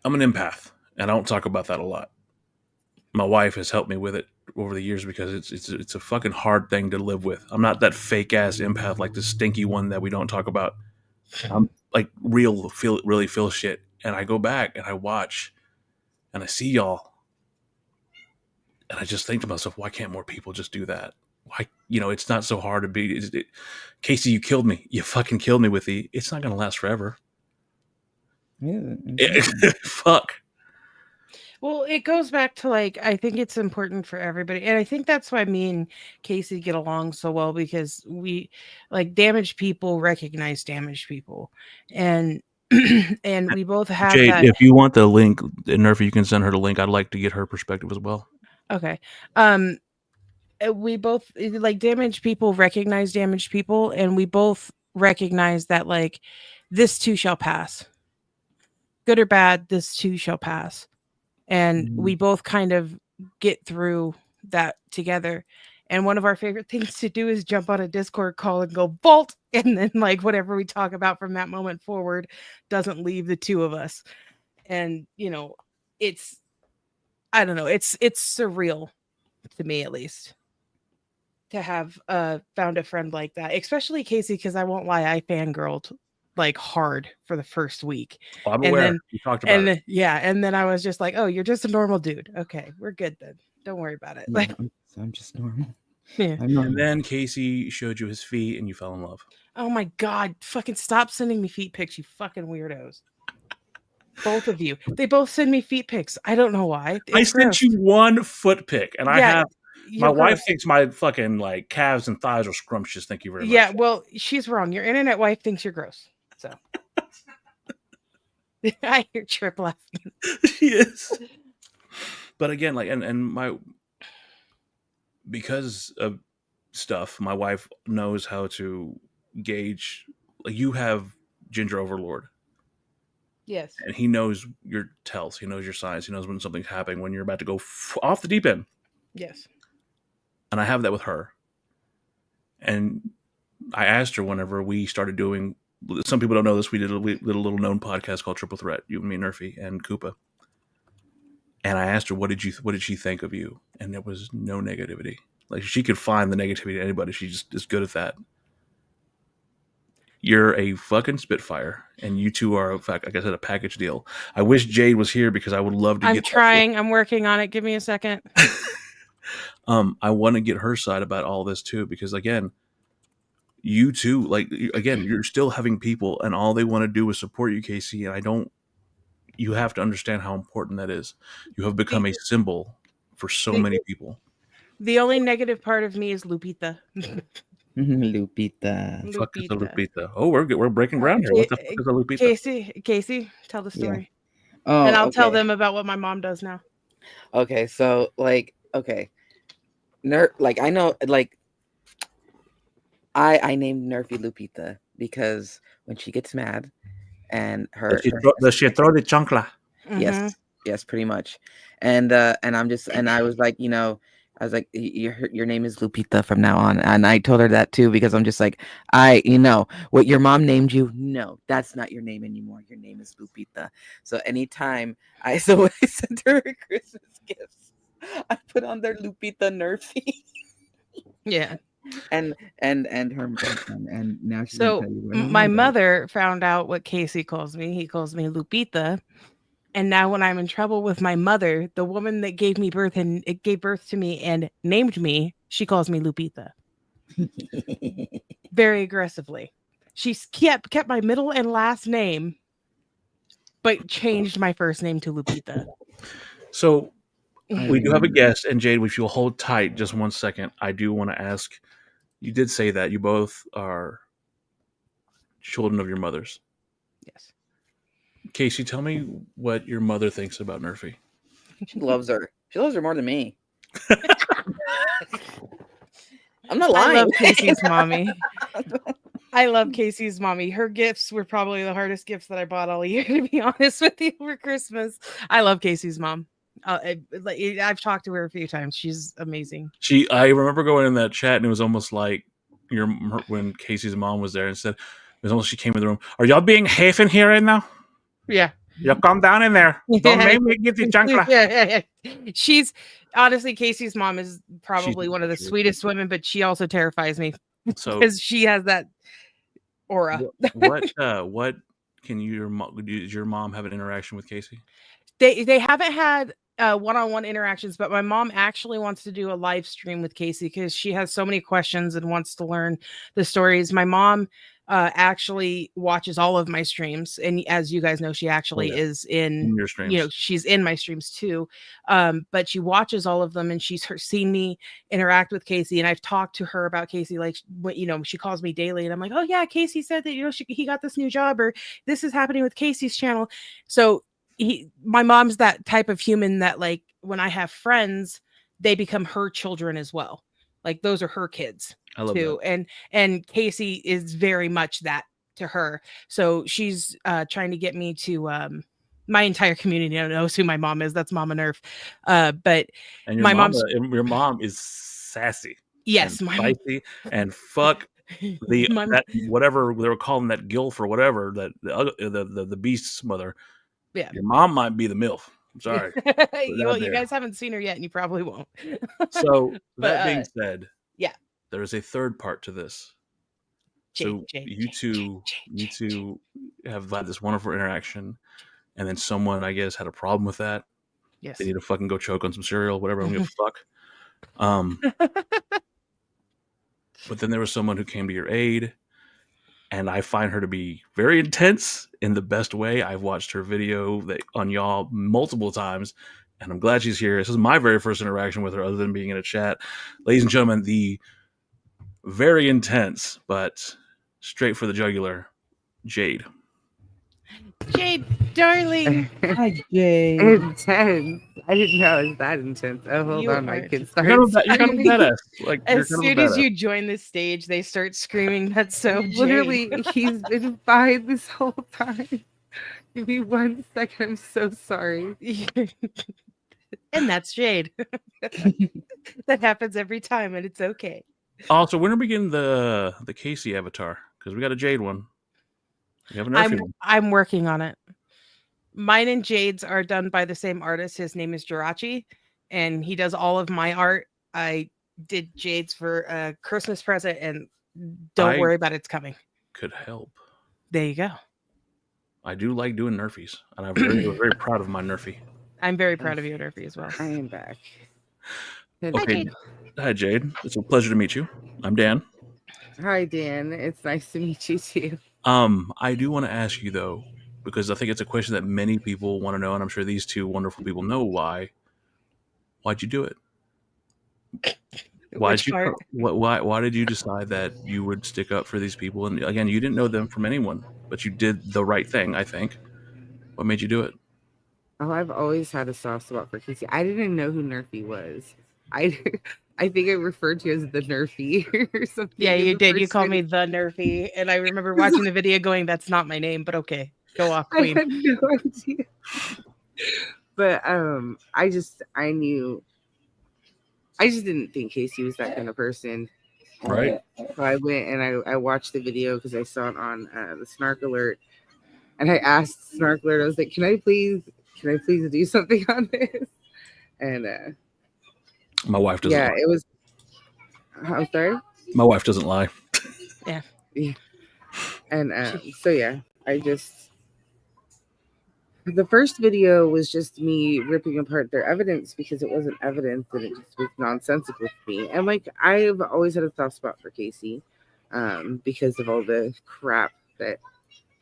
Speaker 1: I'm an empath, and I don't talk about that a lot. My wife has helped me with it over the years because it's a fucking hard thing to live with. I'm not that fake ass empath like the stinky one that we don't talk about. I'm like really feel shit. And I go back and I watch and I see y'all. And I just think to myself, why can't more people just do that? Why, it's not so hard to be. Casey, you killed me. You fucking killed me with the. It's not going to last forever.
Speaker 2: Yeah,
Speaker 1: Fuck.
Speaker 3: Well, it goes back to like, I think it's important for everybody. And I think that's why me and Casey get along so well, because we like damaged people recognize damaged people. And and we both have
Speaker 1: Jade,
Speaker 3: that.
Speaker 1: if you want the link, Nerfy, you can send her the link. I'd like to get her perspective as well.
Speaker 3: Okay. We both like damaged people recognize damaged people, and we both recognize that like this too shall pass. Good or bad, this too shall pass. And we both kind of get through that together. And one of our favorite things to do is jump on a Discord call and go vault, and then like whatever we talk about from that moment forward doesn't leave the two of us. And it's, I don't know, it's surreal to me, at least, to have found a friend like that, especially Casey, because I won't lie, I fangirled like hard for the first week.
Speaker 1: Well, I'm
Speaker 3: And
Speaker 1: aware.
Speaker 3: then
Speaker 1: We talked about it.
Speaker 3: yeah, and then I was just like, oh, you're just a normal dude. Okay, we're good then. Don't worry about it.
Speaker 2: Yeah,
Speaker 3: Like,
Speaker 2: I'm just normal.
Speaker 3: yeah.
Speaker 2: I'm normal.
Speaker 1: And then Casey showed you his feet, and you fell in love.
Speaker 3: Oh my god, fucking stop sending me feet pics, you fucking weirdos. Both of you. They both send me feet pics. I don't know why.
Speaker 1: I
Speaker 3: It's
Speaker 1: sent
Speaker 3: gross.
Speaker 1: you one foot pic, and I
Speaker 3: Yeah,
Speaker 1: have my
Speaker 3: you're
Speaker 1: wife
Speaker 3: gross.
Speaker 1: thinks my fucking like calves and thighs are scrumptious. Thank you very much.
Speaker 3: Yeah, well, she's wrong. Your internet wife thinks you're gross. So I hear Trip laughing.
Speaker 1: Yes. But again, like, and my, because of stuff, my wife knows how to gauge. Like, you have Ginger Overlord,
Speaker 3: Yes.
Speaker 1: and he knows your tells. He knows your signs. He knows when something's happening, when you're about to go off the deep end.
Speaker 3: Yes.
Speaker 1: And I have that with her. And I asked her whenever we started doing. Some people don't know this. We did a little known podcast called Triple Threat. You, me, Nerfy, and Koopa. And I asked her, what did she think of you? And there was no negativity. Like, she could find the negativity in anybody. She just is good at that. You're a fucking spitfire, and you two are, in fact, like I said, a package deal. I wish Jade was here because I would love to.
Speaker 3: I'm trying. I'm working on it. Give me a second.
Speaker 1: I want to get her side about all this too, because again, you too, like, again, you're still having people, and all they want to do is support you, Casey. And you have to understand how important that is. You have become a symbol for so many people.
Speaker 3: The only negative part of me is Lupita.
Speaker 2: Lupita.
Speaker 1: Fuck is a Lupita. Oh, we're breaking ground here. What the fuck is a Lupita?
Speaker 3: Casey, tell the story.
Speaker 2: Yeah. Oh,
Speaker 3: and I'll tell
Speaker 2: okay.
Speaker 3: them about what my mom does now.
Speaker 2: Okay, so like, okay, like I know, like I named Nerfy Lupita because when she gets mad, and
Speaker 1: Does she throw the chancla?
Speaker 2: Yes, pretty much. And I was like, I was like, your name is Lupita from now on. And I told her that too, because I'm just like, what your mom named you. No, that's not your name anymore. Your name is Lupita. So anytime when I sent her Christmas gifts, I put on their Lupita Nerfy.
Speaker 3: Yeah.
Speaker 2: And her boyfriend, and now she's
Speaker 3: so my mother found out what Casey calls me. He calls me Lupita. And now when I'm in trouble with my mother, the woman that gave me birth and it gave birth to me and named me, she calls me Lupita. Very aggressively. She's kept my middle and last name, but changed my first name to Lupita.
Speaker 1: So we do have a guest, and Jade, if you'll hold tight just 1 second, I do want to ask, you did say that you both are children of your mothers.
Speaker 3: Yes.
Speaker 1: Casey, tell me what your mother thinks about Nerfy.
Speaker 2: She loves her. She loves her more than me. I'm not lying.
Speaker 3: I love Casey's mommy. I love Casey's mommy. Her gifts were probably the hardest gifts that I bought all year, to be honest with you, for Christmas. I love Casey's mom. I've talked to her a few times. She's amazing.
Speaker 1: I remember going in that chat, and it was almost like when Casey's mom was there and said, it was almost she came in the room. Are y'all being half in here right now?
Speaker 3: Yeah.
Speaker 1: You calm down in there. Don't make me get the chancla.
Speaker 3: Yeah. She's honestly, Casey's mom is probably one of the sweetest women, but she also terrifies me because she has that aura.
Speaker 1: What can does your mom have an interaction with Casey?
Speaker 3: They haven't had one-on-one interactions, but my mom actually wants to do a live stream with Casey because she has so many questions and wants to learn the stories. My mom actually watches all of my streams, and as you guys know, she actually is in
Speaker 1: your streams.
Speaker 3: she's in my streams too. But she watches all of them, and she's seen me interact with Casey, and I've talked to her about Casey. Like, she calls me daily, and I'm like, oh yeah, Casey said that he got this new job, or this is happening with Casey's channel. So my mom's that type of human that, like, when I have friends, they become her children as well. Like, those are her kids too. That. And Casey is very much that to her. So she's trying to get me to my entire community knows who my mom is. That's Mama Nerf. But
Speaker 1: and your mom is sassy.
Speaker 3: Yes,
Speaker 1: and spicy and fuck that whatever they were calling that gilf or whatever, that the beast's mother.
Speaker 3: Yeah,
Speaker 1: your mom might be the MILF. I'm sorry.
Speaker 3: You guys haven't seen her yet, and you probably won't.
Speaker 1: So that being said,
Speaker 3: yeah,
Speaker 1: there is a third part to this. So you two have had this wonderful interaction, and then someone, I guess, had a problem with that.
Speaker 3: Yes,
Speaker 1: they need to fucking go choke on some cereal, whatever. I don't give a fuck. But then there was someone who came to your aid. And I find her to be very intense in the best way. I've watched her video on y'all multiple times, and I'm glad she's here. This is my very first interaction with her other than being in a chat. Ladies and gentlemen, the very intense, but straight for the jugular, Jade.
Speaker 3: Jade, darling.
Speaker 2: Hi, Jade. Intense. I didn't know it was that intense. Oh, hold on. I can start.
Speaker 1: You're kind of badass. Like,
Speaker 3: as soon as you join the stage, they start screaming. That's so
Speaker 2: literally, he's been fine this whole time. Give me 1 second. I'm so sorry.
Speaker 3: And that's Jade. That happens every time, and it's okay.
Speaker 1: Also, when are we getting the Casey avatar? Because we got a Jade one. We have a Nerfy one.
Speaker 3: I'm working on it. Mine and Jade's are done by the same artist. His name is Jirachi, and he does all of my art. I did Jade's for a Christmas present, and don't worry about it. It's coming.
Speaker 1: Could help.
Speaker 3: There you go.
Speaker 1: I do like doing Nerfies, and I'm very, very proud of my Nerfy.
Speaker 3: I'm very proud of you, Nerfy, as well.
Speaker 2: I am back.
Speaker 1: Okay. Hi, Jade. It's a pleasure to meet you. I'm Dan.
Speaker 2: Hi, Dan. It's nice to meet you, too.
Speaker 1: I do want to ask you, though, because I think it's a question that many people want to know, and I'm sure these two wonderful people know why. Why'd you do it? Why did you decide that you would stick up for these people? And again, you didn't know them from anyone, but you did the right thing, I think. What made you do it?
Speaker 2: Oh, I've always had a soft spot for Casey. I didn't know who Nerfy was. I think I referred to you as the Nerfy or something.
Speaker 3: Yeah, you did. You called me the Nerfy, and I remember watching the video going, "That's not my name," but okay, go off, Queen.
Speaker 2: I had no idea. But I just didn't think Casey was that kind of person.
Speaker 1: Right.
Speaker 2: So I went and I watched the video because I saw it on the Snark Alert, and I asked Snark Alert, I was like, "Can I please do something on this?" And
Speaker 1: my wife doesn't.
Speaker 2: Yeah,
Speaker 1: lie.
Speaker 2: It was. I'm sorry.
Speaker 1: My wife doesn't lie.
Speaker 3: Yeah.
Speaker 2: And so yeah, the first video was just me ripping apart their evidence because it wasn't evidence and it just was nonsensical to me. And like, I've always had a soft spot for Casey because of all the crap that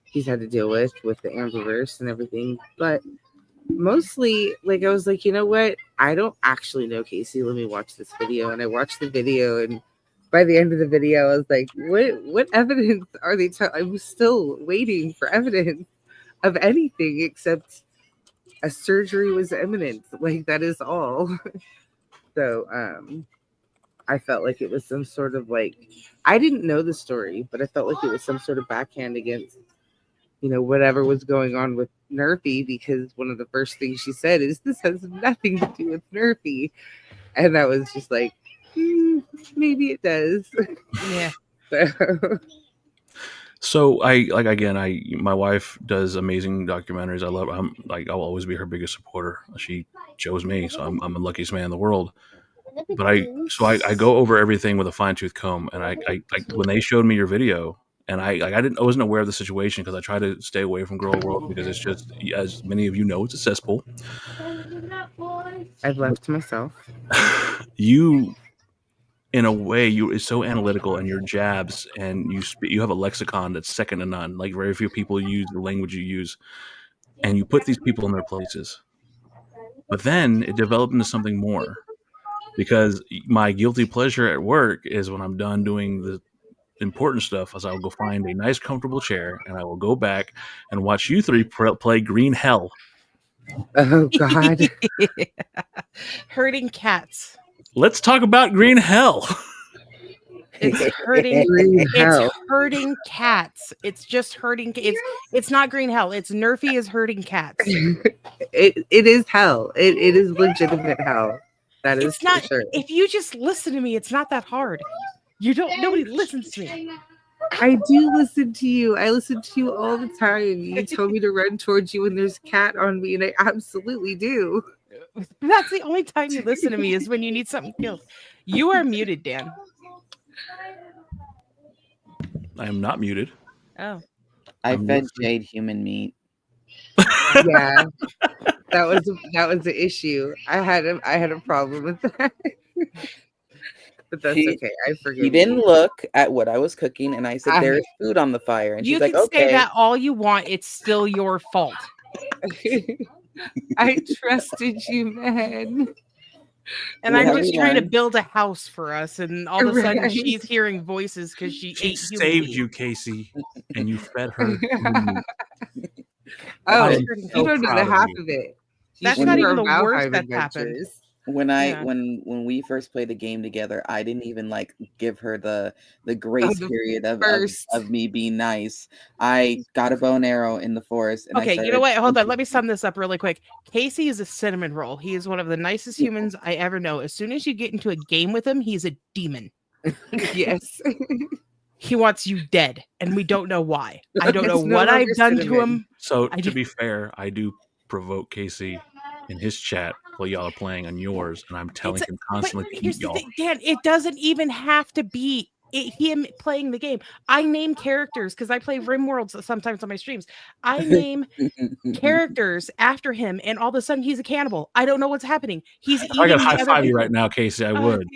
Speaker 2: he's had to deal with the Amberverse and everything. But mostly, like, I was like, you know what? I don't actually know Casey. Let me watch this video. And I watched the video, and by the end of the video, I was like, what evidence are they I was still waiting for evidence of anything except a surgery was imminent. Like, that is all. So I felt like it was some sort of, like, I didn't know the story, but I felt like it was some sort of backhand against, whatever was going on with Nerfy, because one of the first things she said is, this has nothing to do with Nerfy. And I was just like, maybe it does.
Speaker 3: Yeah.
Speaker 1: So my wife does amazing documentaries. I love her. I'll always be her biggest supporter. She chose me, so I'm the luckiest man in the world. But I go over everything with a fine tooth comb. And I when they showed me your video And I wasn't aware of the situation because I try to stay away from Girl World because it's just, as many of you know, it's a cesspool.
Speaker 2: I've left to myself.
Speaker 1: You, in a way, it's so analytical, and your jabs, and you have a lexicon that's second to none. Like, very few people use the language you use, and you put these people in their places. But then it developed into something more, because my guilty pleasure at work is when I'm done doing the important stuff, as I'll go find a nice, comfortable chair, and I will go back and watch you three play Green Hell.
Speaker 2: Oh God.
Speaker 3: Herding cats.
Speaker 1: Let's talk about Green Hell.
Speaker 3: It's herding.
Speaker 2: Green hell.
Speaker 3: It's herding cats. It's just herding. It's not Green Hell. It's Nerfy is herding cats.
Speaker 2: It is hell. It is legitimate hell. That is
Speaker 3: It's not.
Speaker 2: for sure.
Speaker 3: If you just listen to me, it's not that hard. You don't. Nobody listens to me.
Speaker 2: I do listen to you. I listen to you all the time. You tell me to run towards you when there's a cat on me, and I absolutely do.
Speaker 3: That's the only time you listen to me is when you need something killed. You are muted, Dan.
Speaker 1: I am not muted.
Speaker 3: Oh.
Speaker 2: I
Speaker 1: I'm
Speaker 2: fed
Speaker 1: listening.
Speaker 2: Jade human meat. Yeah, that was the issue. I had a problem with that. But that's okay. I forgive.
Speaker 4: He didn't look at what I was cooking, and I said, "There is food on the fire." And
Speaker 3: You
Speaker 4: she's
Speaker 3: can
Speaker 4: like,
Speaker 3: say
Speaker 4: "Okay."
Speaker 3: that all you want. It's still your fault.
Speaker 2: I trusted you, man.
Speaker 3: And
Speaker 4: Yeah,
Speaker 3: I'm just
Speaker 4: we
Speaker 3: trying to
Speaker 4: learned.
Speaker 3: build a house for us, and all of a sudden
Speaker 2: Right.
Speaker 3: she's hearing voices because she
Speaker 1: She
Speaker 3: ate human
Speaker 1: saved
Speaker 3: meat.
Speaker 1: you, Casey, and you fed her. human meat.
Speaker 2: Oh,
Speaker 1: I'm
Speaker 3: you
Speaker 1: so
Speaker 2: you don't know
Speaker 1: proud
Speaker 2: the
Speaker 1: of
Speaker 2: half
Speaker 1: you.
Speaker 2: of it.
Speaker 3: That's
Speaker 2: should
Speaker 4: not
Speaker 2: hear
Speaker 3: even the
Speaker 2: about
Speaker 3: worst
Speaker 2: Hive
Speaker 3: that's happened.
Speaker 2: Adventures.
Speaker 4: When we first played the game together, I didn't even like give her the grace
Speaker 2: the
Speaker 4: period of
Speaker 2: first.
Speaker 4: me being nice. I got a bow and arrow in the forest, and I
Speaker 3: Okay, you
Speaker 4: started
Speaker 3: know what? Hold on.
Speaker 4: shooting.
Speaker 3: Let me sum this up really quick. Casey is a cinnamon roll. He is one of the nicest humans I ever know. As soon as you get into a game with him, he's a demon.
Speaker 2: Yes.
Speaker 3: He wants you dead, and we don't know why. I don't know
Speaker 2: It's no
Speaker 3: what I've
Speaker 2: longer
Speaker 3: done to
Speaker 2: cinnamon.
Speaker 3: him.
Speaker 1: So,
Speaker 3: I
Speaker 1: to
Speaker 3: do-
Speaker 1: be fair, I do provoke Casey in his chat while y'all are playing on yours, and I'm telling him
Speaker 3: But
Speaker 1: constantly to
Speaker 3: here's
Speaker 1: eat
Speaker 3: the
Speaker 1: y'all.
Speaker 3: thing, Dan. It doesn't even have to be him playing the game. I name characters because I play RimWorlds sometimes on my streams. I name characters after him, and all of a sudden he's a cannibal. I don't know what's happening. He's
Speaker 1: If I
Speaker 3: eating
Speaker 1: could
Speaker 3: the
Speaker 1: high
Speaker 3: other
Speaker 1: five you
Speaker 3: people.
Speaker 1: right now, Casey, I would.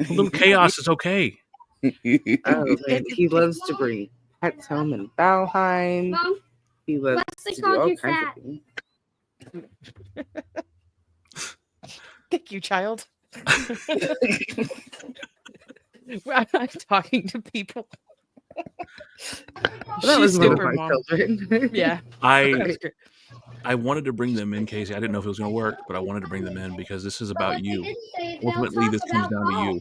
Speaker 1: A little
Speaker 3: Yeah,
Speaker 1: chaos is okay.
Speaker 2: Oh man, he loves to breed. Pets home in Valheim.
Speaker 5: Mom,
Speaker 2: He loves
Speaker 5: Wesley
Speaker 2: to do
Speaker 5: called
Speaker 2: all
Speaker 5: you
Speaker 2: kinds
Speaker 5: fat.
Speaker 2: of things.
Speaker 3: Thank you, child. I'm not talking to people.
Speaker 2: That was one of
Speaker 3: super
Speaker 2: my
Speaker 3: mom.
Speaker 2: children.
Speaker 3: Yeah.
Speaker 1: I
Speaker 3: That's great.
Speaker 1: I wanted to bring them in, Casey. I didn't know if it was going to work, but I wanted to bring them in because this is about
Speaker 5: But they
Speaker 1: you.
Speaker 5: didn't say they'll
Speaker 1: Ultimately,
Speaker 5: talk
Speaker 1: this comes
Speaker 5: about
Speaker 1: down to you.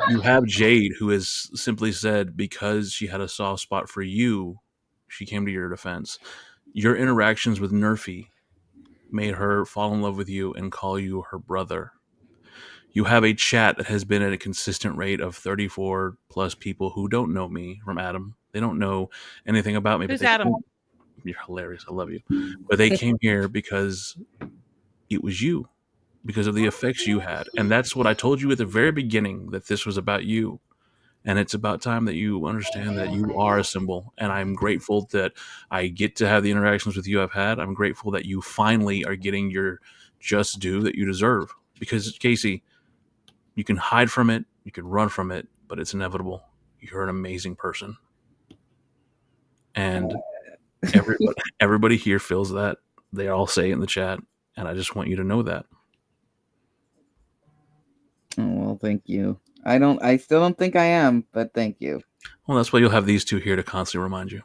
Speaker 1: You have Jade, who has simply said because she had a soft spot for you, she came to your defense. Your interactions with Nerfy made her fall in love with you and call you her brother. You have a chat that has been at a consistent rate of 34 plus people who don't know me from Adam. They don't know anything about me.
Speaker 3: Who's
Speaker 1: but they
Speaker 3: Adam?
Speaker 1: You're hilarious. I love you. But they came here because it was you, because of the effects you had. And that's what I told you at the very beginning, that this was about you. And it's about time that you understand that you are a symbol. And I'm grateful that I get to have the interactions with you I've had. I'm grateful that you finally are getting your just due that you deserve. Because, Casey, you can hide from it, you can run from it, but it's inevitable. You're an amazing person. And everybody here feels that. They all say it in the chat. And I just want you to know that.
Speaker 4: Oh, well, thank you. I still don't think I am, but thank you.
Speaker 1: Well, that's why you'll have these two here to constantly remind you.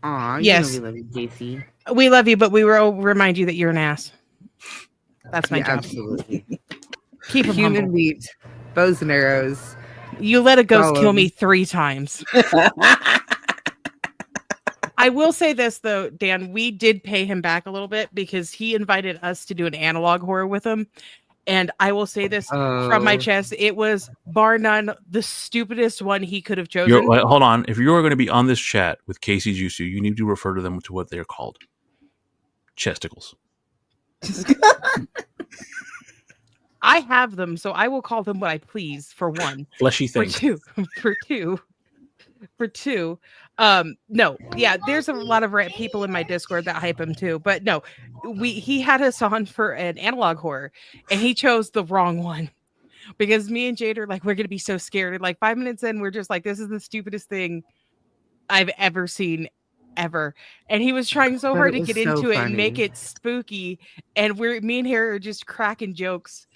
Speaker 2: Aw,
Speaker 3: Yes.
Speaker 2: you know we love you, Casey.
Speaker 3: We love you, but we will remind you that you're an ass. That's my
Speaker 2: Yeah,
Speaker 3: job.
Speaker 2: absolutely.
Speaker 3: Keep him
Speaker 2: Human
Speaker 3: humble.
Speaker 2: meat, bows and arrows.
Speaker 3: You let a ghost
Speaker 2: Follow
Speaker 3: kill
Speaker 2: me.
Speaker 3: me 3 times. I will say this though, Dan, we did pay him back a little bit because he invited us to do an analog horror with him. And I will say this from my
Speaker 2: Oh.
Speaker 3: chest, it was bar none the stupidest one he could have chosen.
Speaker 1: Hold on. If you are going to be on this chat with Casey Jutsu, you need to refer to them to what they're called. Chesticles.
Speaker 3: I have them, so I will call them what I please, for one.
Speaker 1: Fleshy
Speaker 3: For
Speaker 1: things.
Speaker 3: two, for 2. No, yeah, there's a lot of people in my Discord that hype him too, but no, he had us on for an analog horror, and he chose the wrong one because me and Jade are like, we're gonna be so scared. And like 5 minutes in, we're just like, this is the stupidest thing I've ever seen ever. And he was trying so
Speaker 2: But
Speaker 3: hard
Speaker 2: it
Speaker 3: to
Speaker 2: was
Speaker 3: get
Speaker 2: so
Speaker 3: into it and make
Speaker 2: funny.
Speaker 3: it spooky. And me and Harry are just cracking jokes.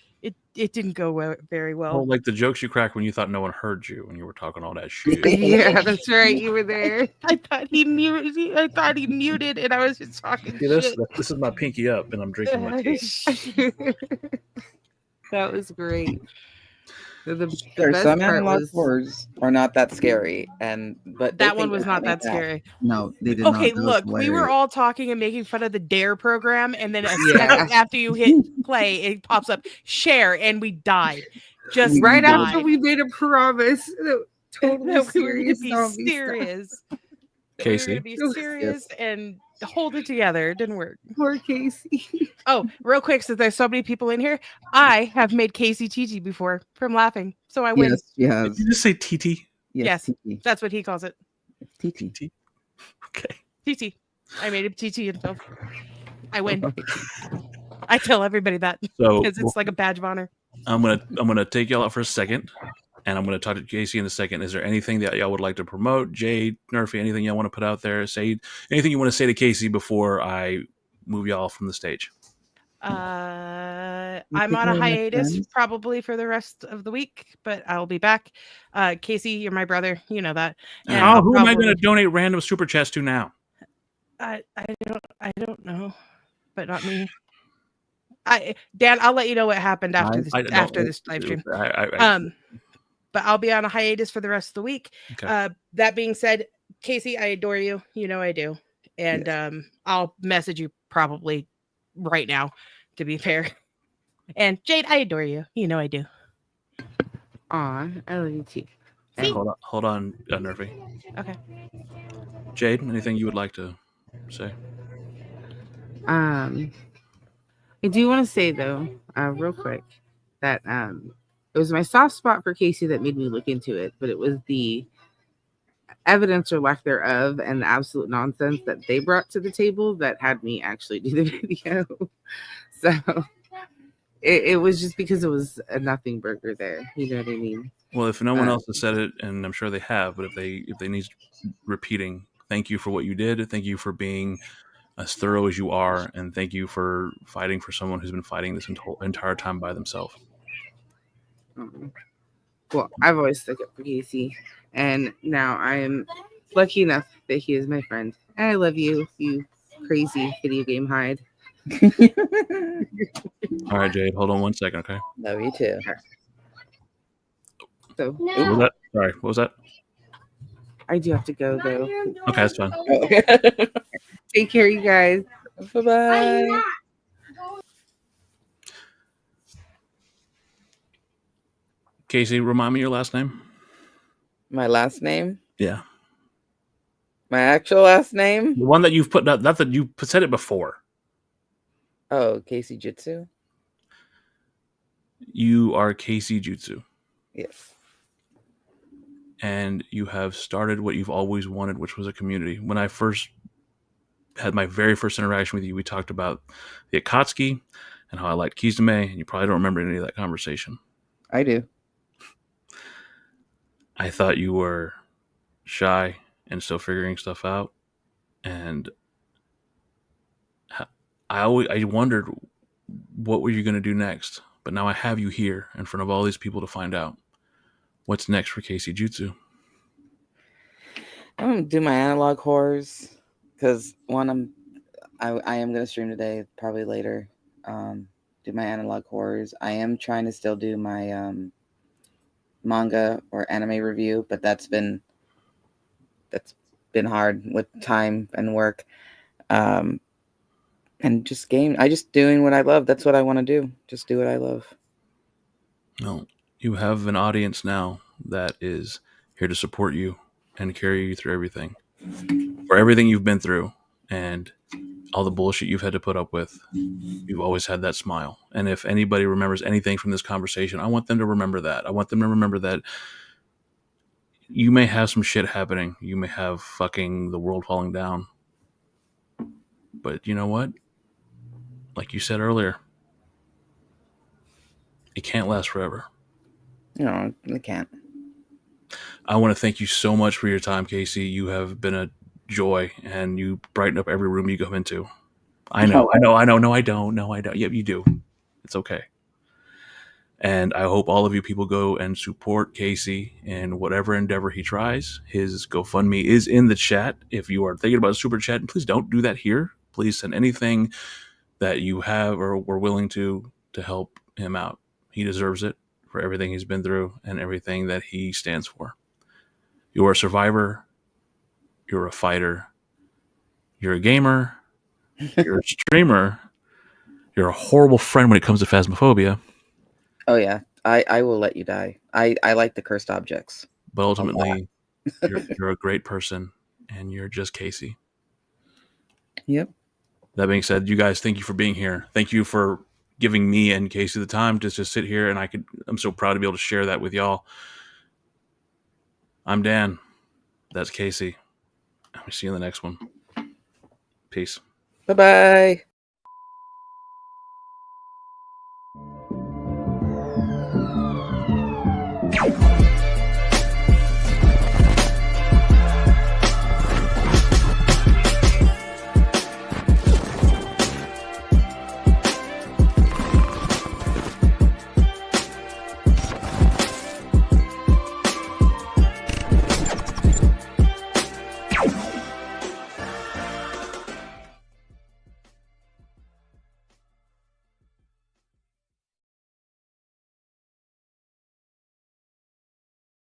Speaker 3: It didn't go very well.
Speaker 1: Well, like the jokes you cracked when you thought no one heard you when you were talking all that shit.
Speaker 2: Yeah, that's right. You were there.
Speaker 3: I thought he muted, and I was just talking
Speaker 1: See, this
Speaker 3: shit.
Speaker 1: is my pinky up, and I'm drinking my tea.
Speaker 2: That was great. The
Speaker 4: There's
Speaker 2: best
Speaker 4: some
Speaker 2: part
Speaker 4: analog
Speaker 2: was
Speaker 4: horrors are not that scary, but they
Speaker 3: That one
Speaker 4: think
Speaker 3: was
Speaker 4: they're
Speaker 3: not
Speaker 4: funny.
Speaker 3: that scary.
Speaker 5: No, they did
Speaker 3: Okay,
Speaker 5: not. That was
Speaker 3: look, we were
Speaker 5: hilarious.
Speaker 3: all talking and making fun of the Dare program, and then a
Speaker 2: Yeah.
Speaker 3: second after you hit play, it pops up share, and we died. Just
Speaker 2: right
Speaker 3: died.
Speaker 2: after we made a promise. Totally
Speaker 3: That we were going to
Speaker 2: serious
Speaker 3: be
Speaker 2: zombie
Speaker 3: serious. That
Speaker 1: Casey.
Speaker 3: we were going to be serious and hold it together. It didn't work.
Speaker 2: Poor Casey.
Speaker 3: Oh, real quick, since there's so many people in here, I have made Casey TT before from laughing, so I win.
Speaker 5: Yes, she
Speaker 1: Did
Speaker 5: has.
Speaker 1: you just say TT?
Speaker 3: Yes.
Speaker 5: TT.
Speaker 3: That's what he calls it.
Speaker 5: TT.
Speaker 1: TT. Okay.
Speaker 3: TT. I made him TT himself. I win. I tell everybody that
Speaker 1: So
Speaker 3: because it's like a badge of honor.
Speaker 1: I'm gonna take y'all out for a second, and I'm gonna talk to Casey in a second. Is there anything that y'all would like to promote? Jade, Nerfy, anything y'all want to put out there? Say anything you want to say to Casey before I move y'all from the stage.
Speaker 3: I'm
Speaker 5: take
Speaker 3: on a
Speaker 5: care of my
Speaker 3: hiatus
Speaker 5: friends.
Speaker 3: probably for the rest of the week, but I'll be back. Casey, you're my brother. You know that. And
Speaker 1: Oh,
Speaker 3: I'll
Speaker 1: who am I
Speaker 3: probably-
Speaker 1: going to donate random super chats to now?
Speaker 3: I don't know, but not me. Dan, I'll let you know what happened after this live stream. But I'll be on a hiatus for the rest of the week.
Speaker 1: Okay.
Speaker 3: That being said, Casey, I adore you. You know I do, and I'll message you probably right now, to be fair. And Jade, I adore you. You know I do.
Speaker 2: Aw, I love you too.
Speaker 1: Hey, hold on, Nerfy.
Speaker 3: Okay.
Speaker 1: Jade, anything you would like to say?
Speaker 2: I do want to say though, real quick, that it was my soft spot for Casey that made me look into it, but it was the evidence or lack thereof and the absolute nonsense that they brought to the table that had me actually do the video. So it was just because it was a nothing burger there. You know what I mean?
Speaker 1: Well, if no one else has said it, and I'm sure they have, but if they need repeating, thank you for what you did. Thank you for being as thorough as you are, and thank you for fighting for someone who's been fighting this entire time by themselves.
Speaker 2: Well, I've always stuck up for Casey, and now I am lucky enough that he is my friend. And I love you, you crazy video game hide.
Speaker 1: All right, Jade, hold on 1 second, okay?
Speaker 4: Love you too.
Speaker 2: So
Speaker 1: What was that? Sorry, what was that?
Speaker 2: I do have to go though.
Speaker 1: Okay, that's fine.
Speaker 2: Take care, you guys.
Speaker 4: Bye-bye.
Speaker 1: Casey, remind me your last name.
Speaker 4: My last name?
Speaker 1: Yeah,
Speaker 4: My actual last name?
Speaker 1: the one that you've put. Not that you said it before.
Speaker 4: Oh, Casey Jutsu?
Speaker 1: You are Casey Jutsu,
Speaker 4: Yes.
Speaker 1: and you have started what you've always wanted, which was a community. When I first had my very first interaction with you, we talked about the Akatsuki and how I liked Kizame, and you probably don't remember any of that conversation.
Speaker 4: I do.
Speaker 1: I thought you were shy and still figuring stuff out, and I wondered what were you going to do next. But now I have you here in front of all these people to find out what's next for Casey Jutsu.
Speaker 4: I'm gonna do my analog horrors because one, I am gonna stream today, probably later. Do my analog horrors. I am trying to still do my manga or anime review, but that's been hard with time and work. And just I just doing what I love. That's what I want to do. Just do what I love.
Speaker 1: No, you have an audience now that is here to support you and carry you through everything. For everything you've been through and all the bullshit you've had to put up with, you've always had that smile. And if anybody remembers anything from this conversation, I want them to remember that. I want them to remember that you may have some shit happening. You may have fucking the world falling down. But you know what? Like you said earlier, it can't last forever.
Speaker 4: No, it can't.
Speaker 1: I want to thank you so much for your time, Casey. You have been a joy, and you brighten up every room you come into. I know. No, I don't. Yep, you do. It's okay. And I hope all of you people go and support Casey in whatever endeavor he tries. His GoFundMe is in the chat. If you are thinking about a super chat, please don't do that here. Please send anything that you have or were willing to help him out. He deserves it for everything he's been through and everything that he stands for. You're a survivor. You're a fighter. You're a gamer. You're a streamer. You're a horrible friend when it comes to phasmophobia.
Speaker 4: Oh yeah, I will let you die. I like the cursed objects.
Speaker 1: But ultimately, you're a great person, and you're just Casey.
Speaker 4: Yep.
Speaker 1: That being said, you guys, thank you for being here. Thank you for giving me and Casey the time to just sit here, and I'm so proud to be able to share that with y'all. I'm Dan. That's Casey. We'll see you in the next one. Peace.
Speaker 4: Bye-bye.